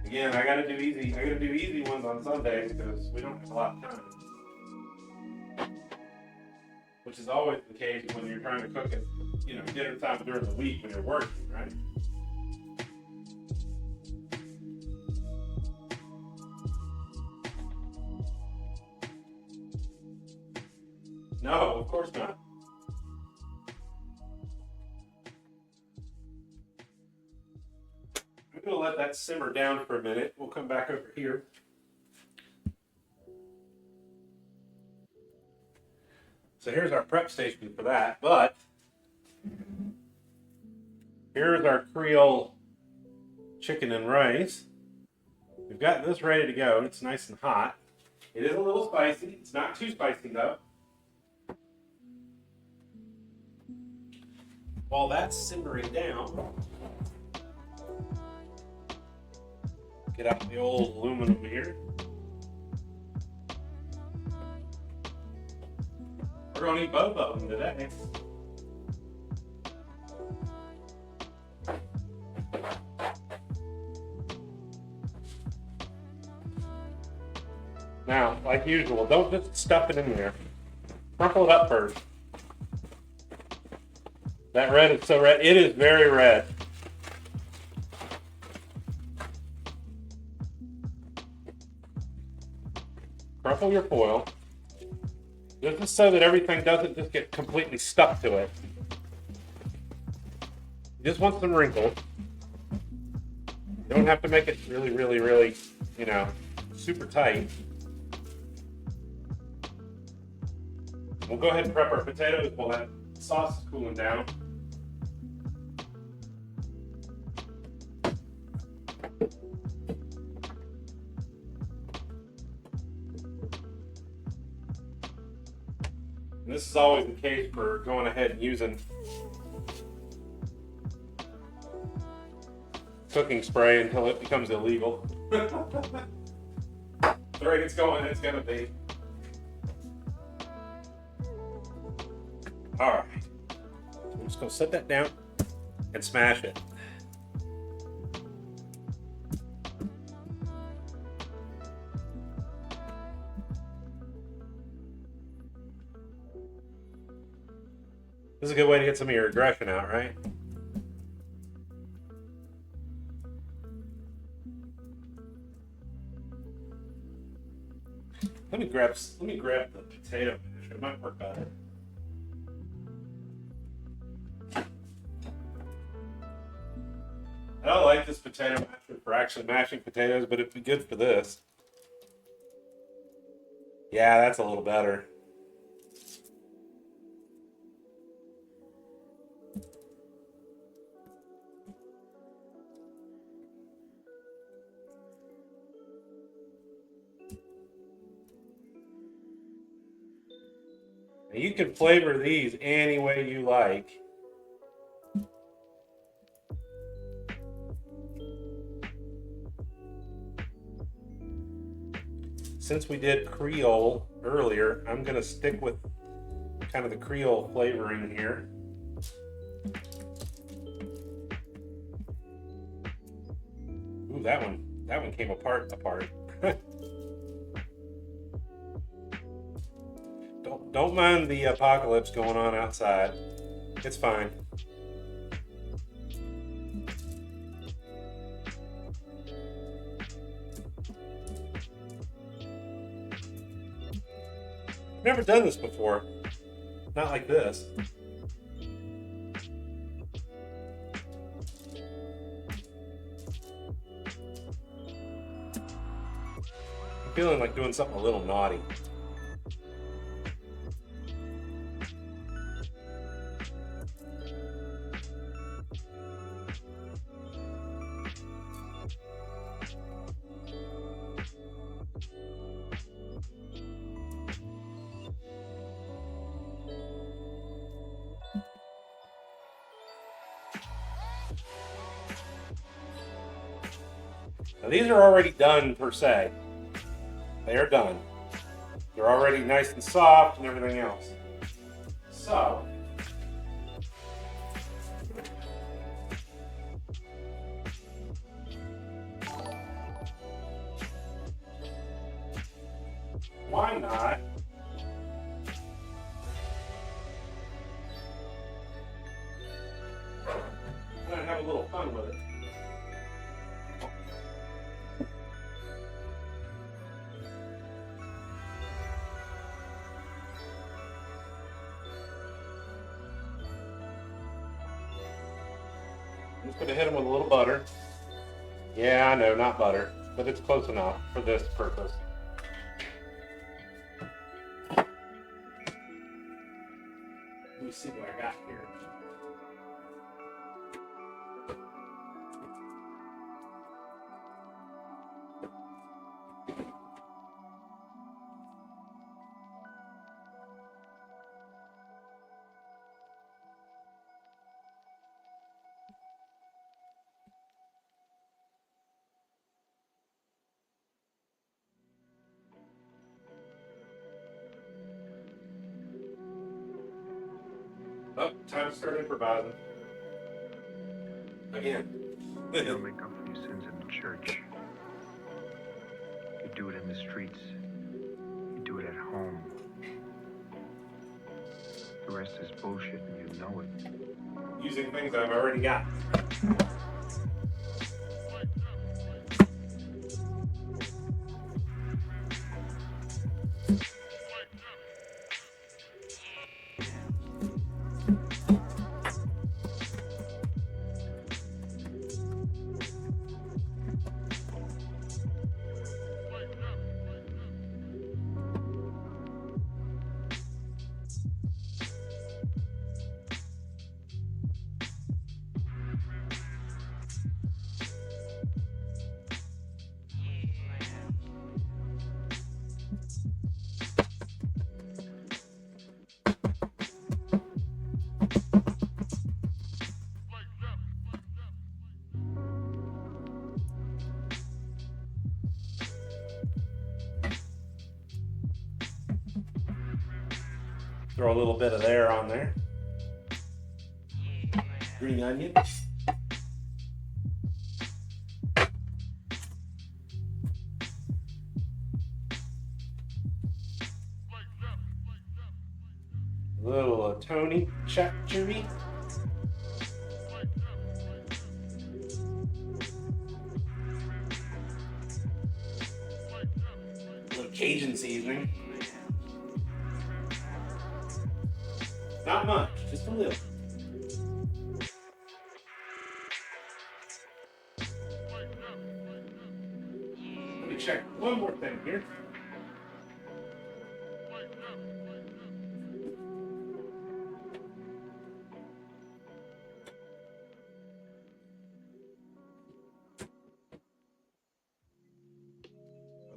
Speaker 1: Again, I gotta do easy ones on Sunday because we don't have a lot of time. Which is always the case when you're trying to cook at, dinner time during the week when you're working, right? No, of course not. I'm gonna let that simmer down for a minute. We'll come back over here. So here's our prep station for that, but here's our Creole chicken and rice. We've got this ready to go. It's nice and hot. It is a little spicy. It's not too spicy though. While that's simmering down, get out the old aluminum here. We're going to eat both of them today. Now, like usual, don't just stuff it in there. Crumple it up first. That red is so red. It is very red. Crumple your foil. This is so that everything doesn't just get completely stuck to it. You just want some wrinkles. You don't have to make it really, really, really, super tight. We'll go ahead and prep our potatoes while that sauce is cooling down. And this is always the case for going ahead and using cooking spray until it becomes illegal. The rate it's going, it's going to be. All right. I'm just going to set that down and smash it. This is a good way to get some of your aggression out, right? Let me grab the potato mash. It might work better. I don't like this potato masher for actually mashing potatoes, but it'd be good for this. Yeah, that's a little better. Now you can flavor these any way you like. Since we did Creole earlier, I'm going to stick with kind of the Creole flavoring here. Ooh, that one came apart. Don't mind the apocalypse going on outside. It's fine. I've never done this before. Not like this. I'm feeling like doing something a little naughty. Now these are already done per se. They are done. They're already nice and soft and everything else. So, why not have a little fun with it? I'm just going to hit them with a little butter. Yeah, I know, not butter, but it's close enough for this purpose. Let me see what I got here. Oh, time to start improvising. Again.
Speaker 2: You don't make up for your sins in the church. You do it in the streets. You do it at home. The rest is bullshit and you know it.
Speaker 1: Using things I've already got. Throw a little bit of there on there. Green onion. A little Tony chutney. A little Cajun seasoning. Not much, just a little. Let me check one more thing here.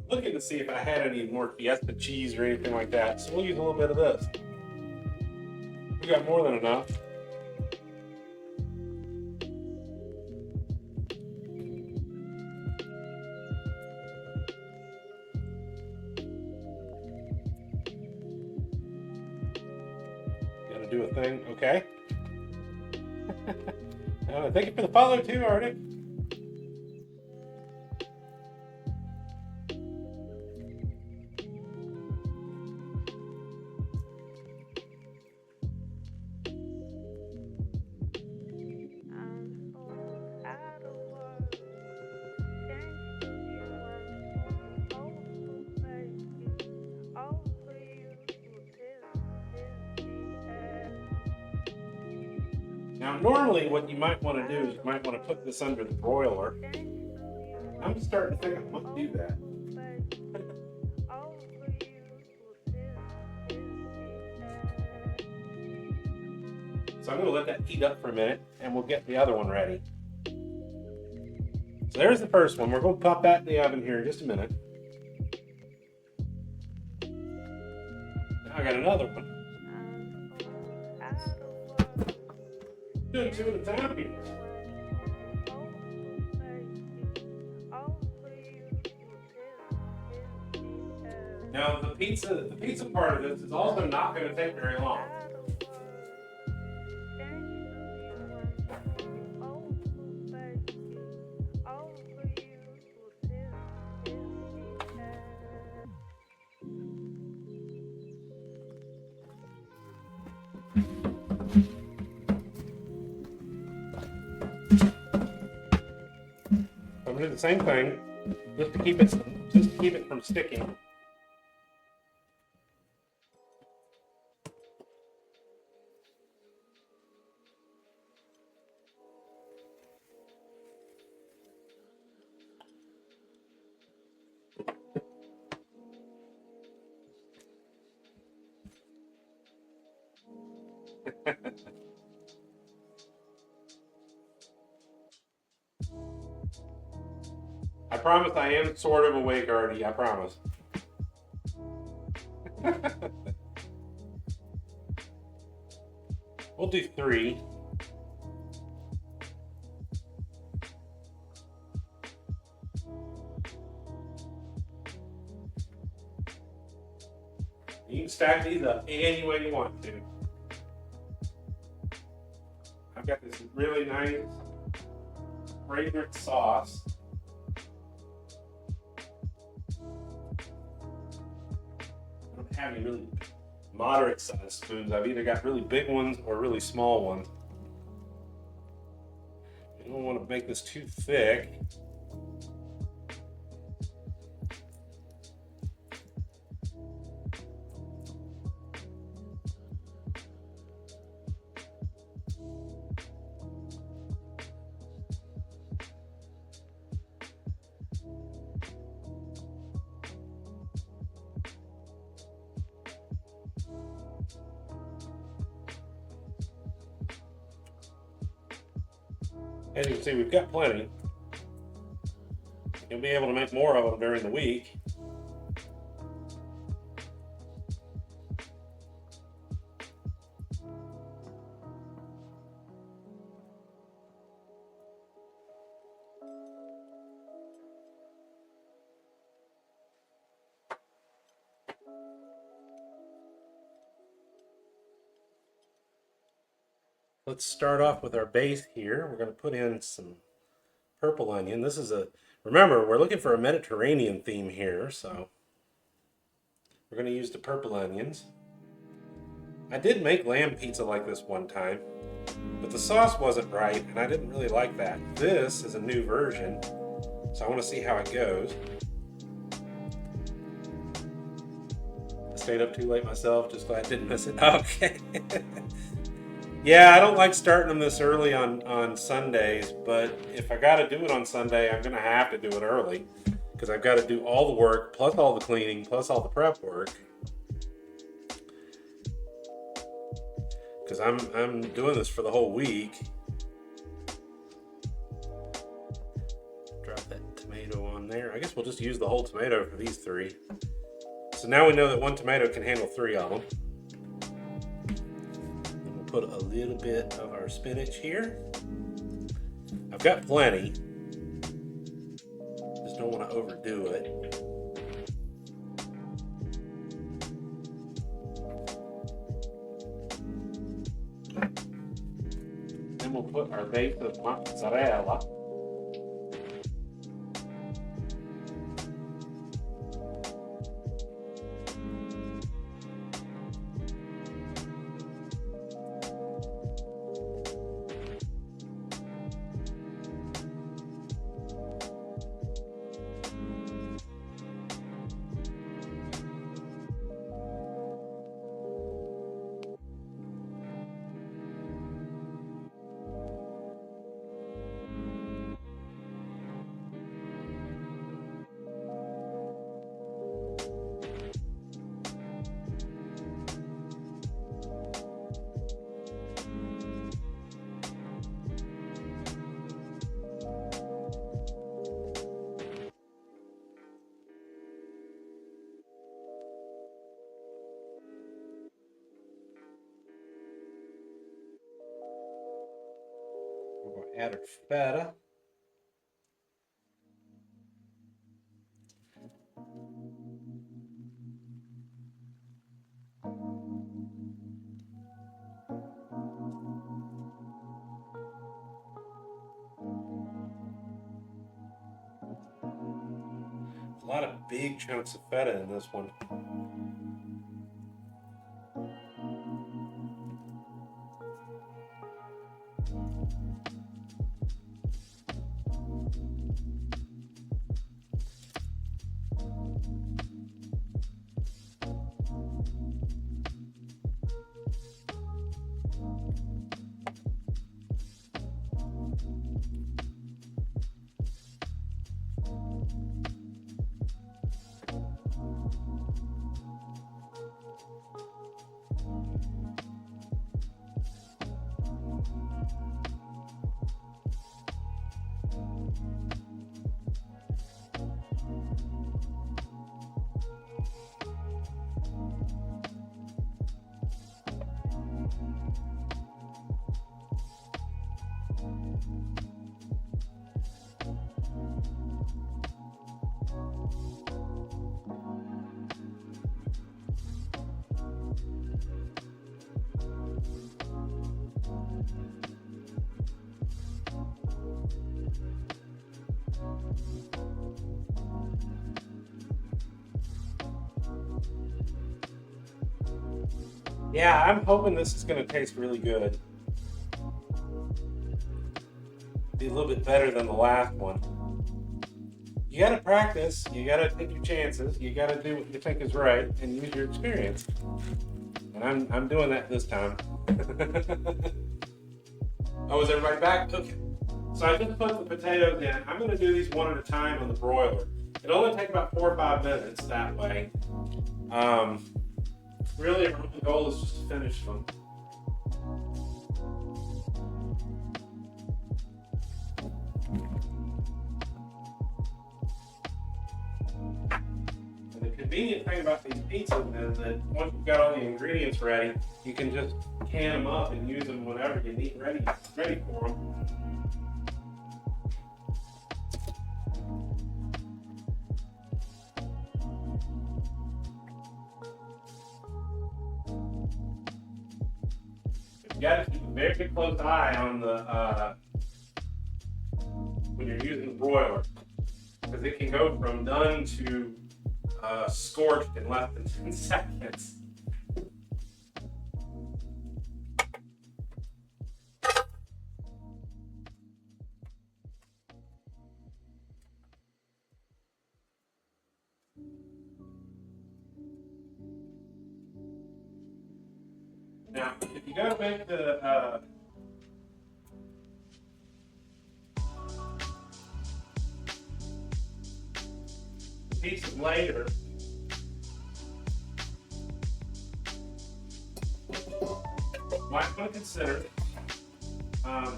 Speaker 1: Looking to see if I had any more Fiesta cheese or anything like that, so we'll use a little bit of this. got more than enough. Gotta do a thing, okay? Thank you for the follow too, Arctic. Now, normally what you might want to do is you might want to put this under the broiler. I'm starting to think I might do that. So I'm going to let that heat up for a minute and we'll get the other one ready. So there's the first one. We're going to pop that in the oven here in just a minute. Now I got another one. Doing two at a time here. Now the pizza part of this is also not going to take very long. I'm going to do the same thing just to keep it from sticking. I promise I am sort of awake already, I promise. We'll do 3. You can stack these up any way you want to. I've got this really nice fragrant sauce. I don't have any really moderate sized spoons. I've either got really big ones or really small ones. You don't want to make this too thick. As you can see, we've got plenty. You'll be able to make more of them during the week. Let's start off with our base here. We're going to put in some purple onion. This is remember, we're looking for a Mediterranean theme here, so we're going to use the purple onions. I did make lamb pizza like this one time, but the sauce wasn't right, and I didn't really like that. This is a new version, so I want to see how it goes. I stayed up too late myself, just so I didn't miss it. Okay. Yeah, I don't like starting them this early on Sundays, but if I got to do it on Sunday, I'm going to have to do it early because I've got to do all the work, plus all the cleaning, plus all the prep work. Because I'm doing this for the whole week. Drop that tomato on there. I guess we'll just use the whole tomato for these 3. So now we know that 1 tomato can handle 3 of them. put a little bit of our spinach here. I've got plenty. Just don't want to overdo it. Then we'll put our base of mozzarella. We're going to add our feta. A lot of big chunks of feta in this one. Yeah, I'm hoping this is going to taste really good. Be a little bit better than the last one. You got to practice. You got to take your chances. You got to do what you think is right and use your experience. And I'm doing that this time. Oh, is everybody back? Okay. So I just put the potatoes in. I'm going to do these one at a time on the broiler. It'll only take about 4 or 5 minutes that way. Really, our only goal is just to finish them. And the convenient thing about these pizzas is that once you've got all the ingredients ready, you can just can them up and use them whenever you need ready for them. You got to keep a very close eye on the when you're using the broiler, because it can go from done to scorched in less than 10 seconds. Now, if you go to make the pizza later, might want to consider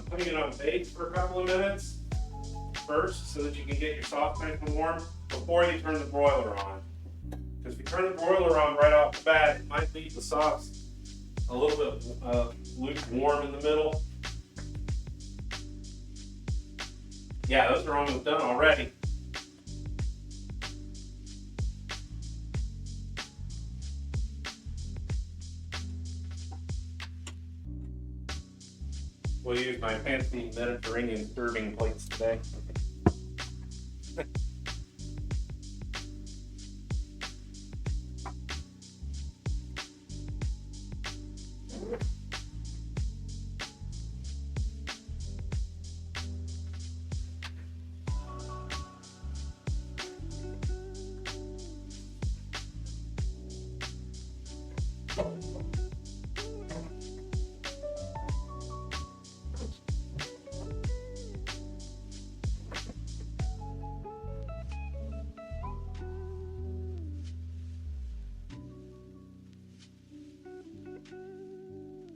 Speaker 1: putting it on bake for a couple of minutes first, so that you can get your sauce nice and warm before you turn the broiler on. Because if you turn the broiler on right off the bat, it might leave the sauce a little bit lukewarm in the middle. Yeah, those are almost done already. We'll use my fancy Mediterranean serving plates today.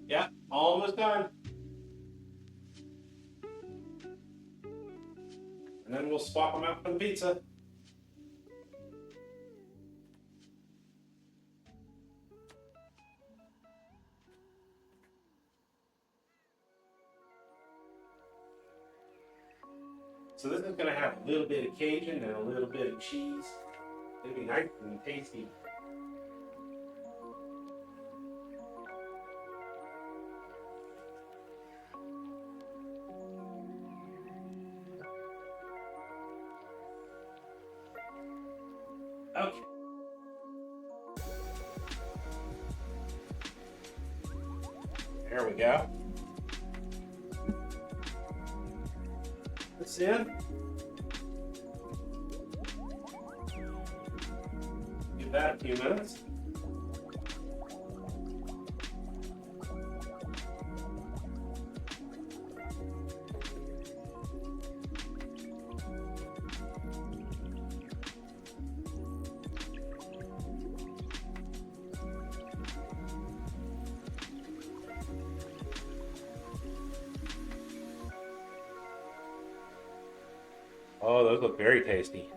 Speaker 1: Yeah, almost done. And then we'll swap them out for the pizza. So this is going to have a little bit of Cajun and a little bit of cheese. It'll be nice and tasty. Okay. There we go. This in. Give that a few minutes. Oh, those look very tasty.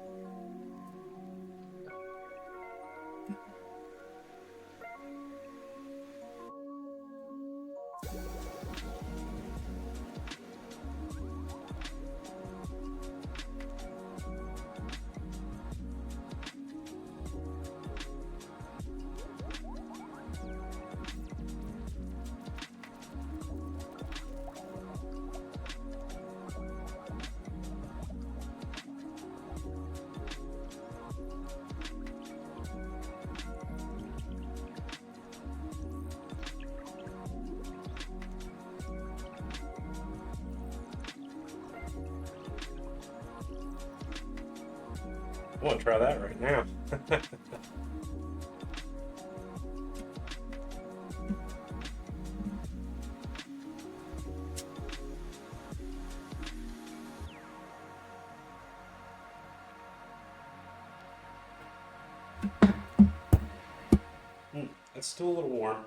Speaker 1: I want to try that right now. It's still a little warm.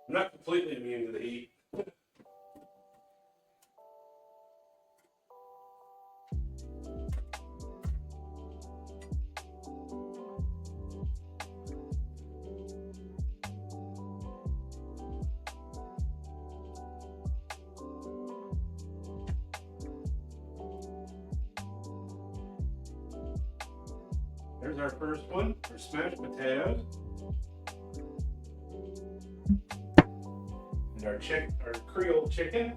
Speaker 1: I'm not completely immune to the heat. There's our first one, our smashed potatoes. And our Creole chicken.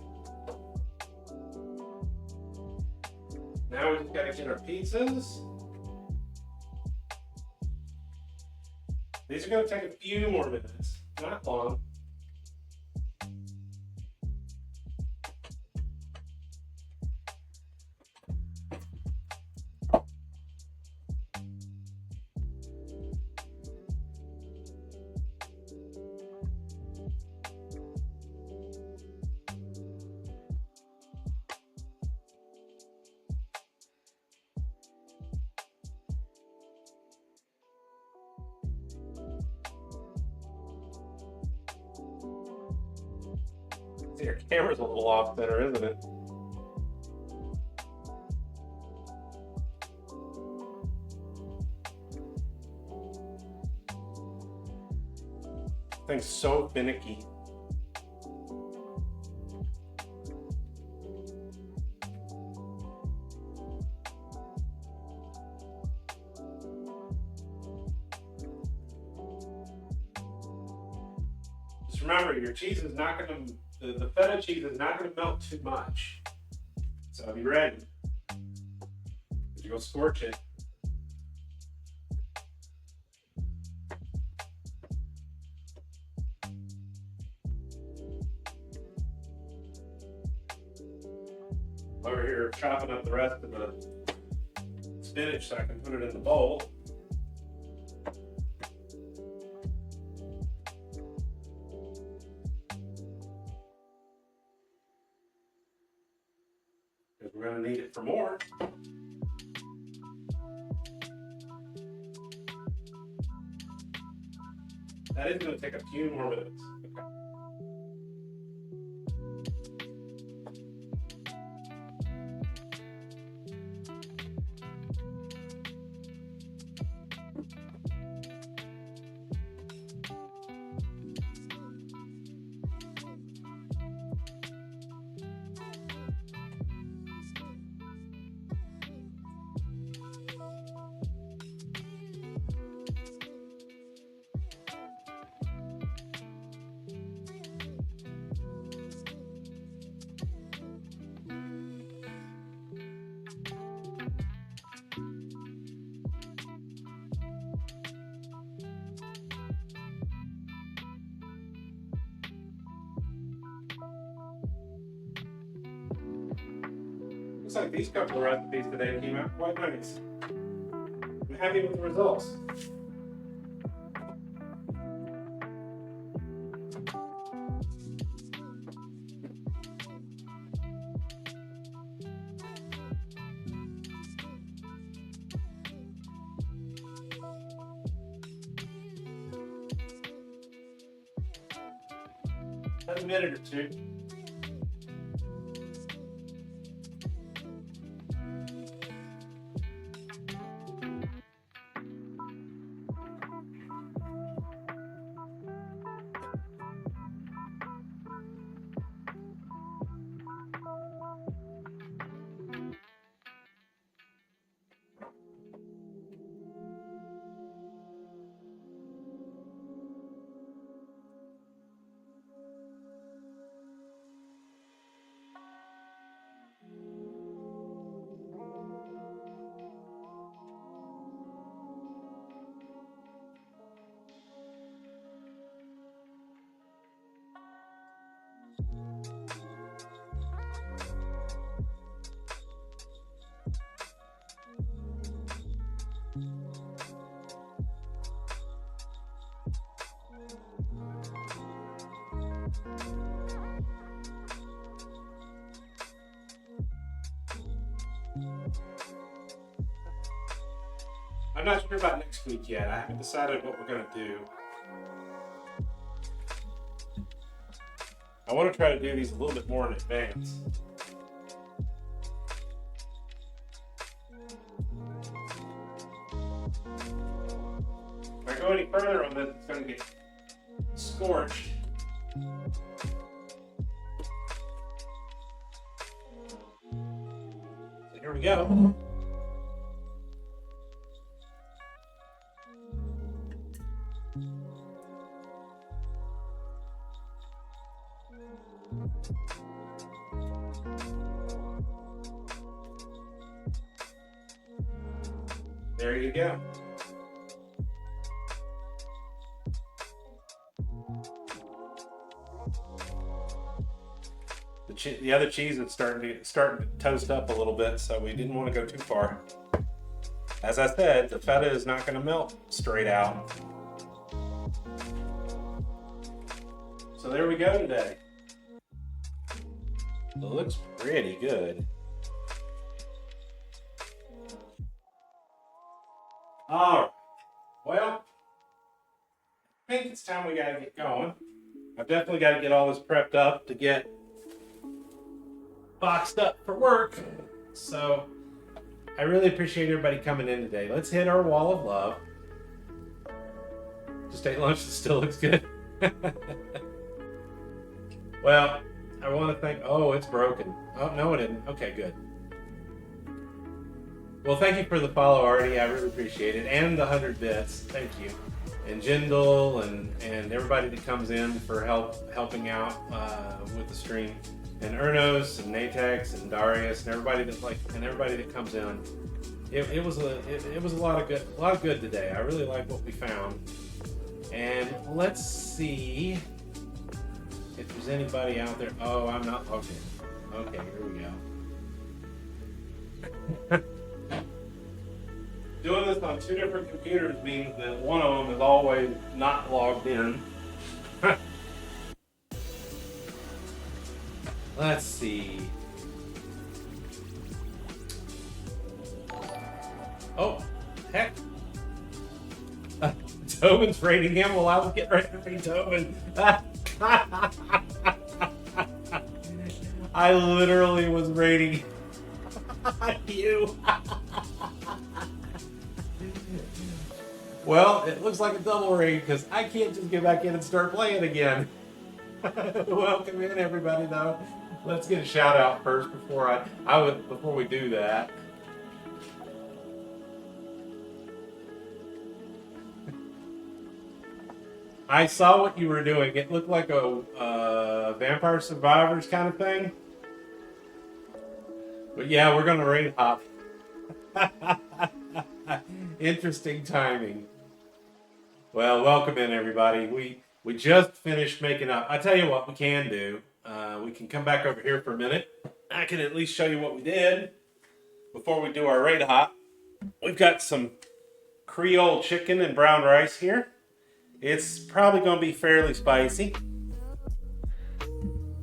Speaker 1: Now we just gotta get our pizzas. These are gonna take a few more minutes, not long. Your camera's a little off center, isn't it? Thing's so finicky. Just remember, your cheese is not going to, the feta cheese is not going to melt too much. So be ready. You're going to scorch it. Over here chopping up the rest of the spinach so I can put it in the bowl. Because we're going to need it for more. That is going to take a few more minutes. Okay. Looks like these couple of recipes today came out quite nice. I'm happy with the results. A minute or two. I'm not sure about next week yet. I haven't decided what we're going to do. I want to try to do these a little bit more in advance. If I go any further on this, it's going to get scorched. So here we go. There you go. The other cheese is starting to toast up a little bit, so we didn't want to go too far. As I said, the feta is not going to melt straight out. So there we go today. It looks pretty good. All right. Well, I think it's time we got to get going. I've definitely got to get all this prepped up to get boxed up for work. So I really appreciate everybody coming in today. Let's hit our wall of love. Just ate lunch. It still looks good. Well, I want to thank... Oh, it's broken. Oh, no, it didn't. Okay, good. Well, thank you for the follow, Artie. I really appreciate it. And the 100 bits. Thank you. And Jindal and everybody that comes in for helping out with the stream. And Ernos and Natex and Darius and everybody that comes in. It was a lot of good today. I really like what we found. And let's see if there's anybody out there. Oh, I'm not logged in. Okay, here we go. Doing this on two different computers means that one of them is always not logged in. Let's see. Oh, heck. Tobin's rating him while I was getting ready to read Tobin. I literally was rating you. Well, it looks like a double raid because I can't just get back in and start playing again. Welcome in, everybody. Though, let's get a shout out first before we do that. I saw what you were doing. It looked like a Vampire Survivors kind of thing. But yeah, we're gonna raid hop. Interesting timing. Well, welcome in, everybody. We just finished making up. I tell you what we can do. We can come back over here for a minute. I can at least show you what we did before we do our raid hop. We've got some Creole chicken and brown rice here. It's probably going to be fairly spicy.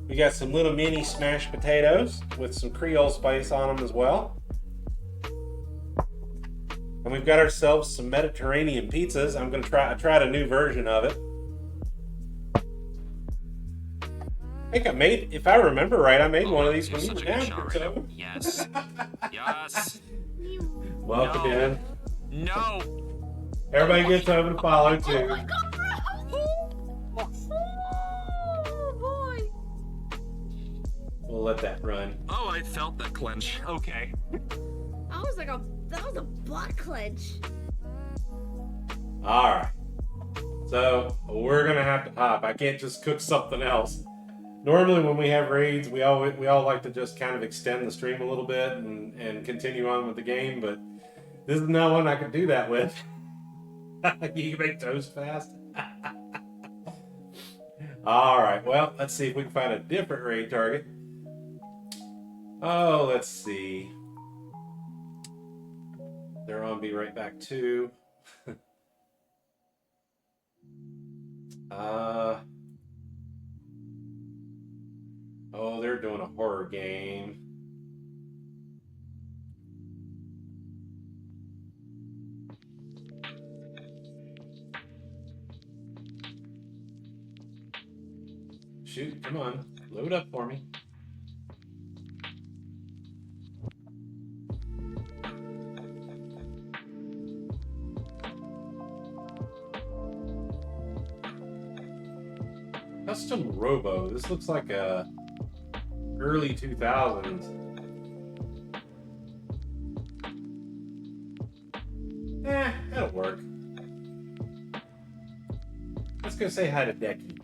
Speaker 1: We got some little mini smashed potatoes with some Creole spice on them as well. And we've got ourselves some Mediterranean pizzas. I'm going to try a new version of it. I think I made, if I remember right, I made one of these when you were down here, Tobin.
Speaker 3: Yes. Yes.
Speaker 1: Welcome in.
Speaker 3: No.
Speaker 1: Everybody gets Tobin to follow too.
Speaker 4: Oh my god, oh boy.
Speaker 1: We'll let that run.
Speaker 3: Oh, I felt that clench. Okay.
Speaker 4: That was a butt clench.
Speaker 1: All right. So we're gonna have to hop. I can't just cook something else. Normally, when we have raids, we all like to just kind of extend the stream a little bit and continue on with the game. But this is not one I can do that with. You can make toast fast. All right. Well, let's see if we can find a different raid target. Oh, let's see. They're on Be Right Back 2. Oh, they're doing a horror game. Shoot, come on. Load up for me. Custom Robo. This looks like a early 2000s. That'll work. Let's go say hi to Decky.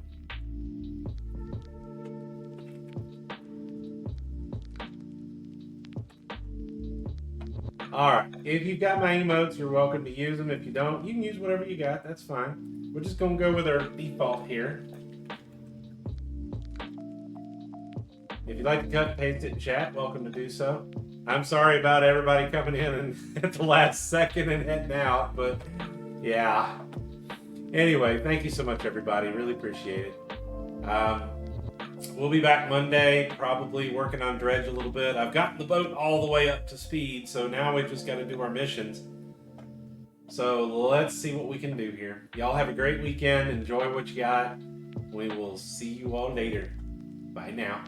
Speaker 1: Alright, if you've got my emotes, you're welcome to use them. If you don't, you can use whatever you got. That's fine. We're just going to go with our default here. If you'd like to cut and paste it in chat, welcome to do so. I'm sorry about everybody coming in and at the last second and heading out, but yeah. Anyway, thank you so much, everybody. Really appreciate it. We'll be back Monday, probably working on Dredge a little bit. I've gotten the boat all the way up to speed, so now we've just got to do our missions. So let's see what we can do here. Y'all have a great weekend. Enjoy what you got. We will see you all later. Bye now.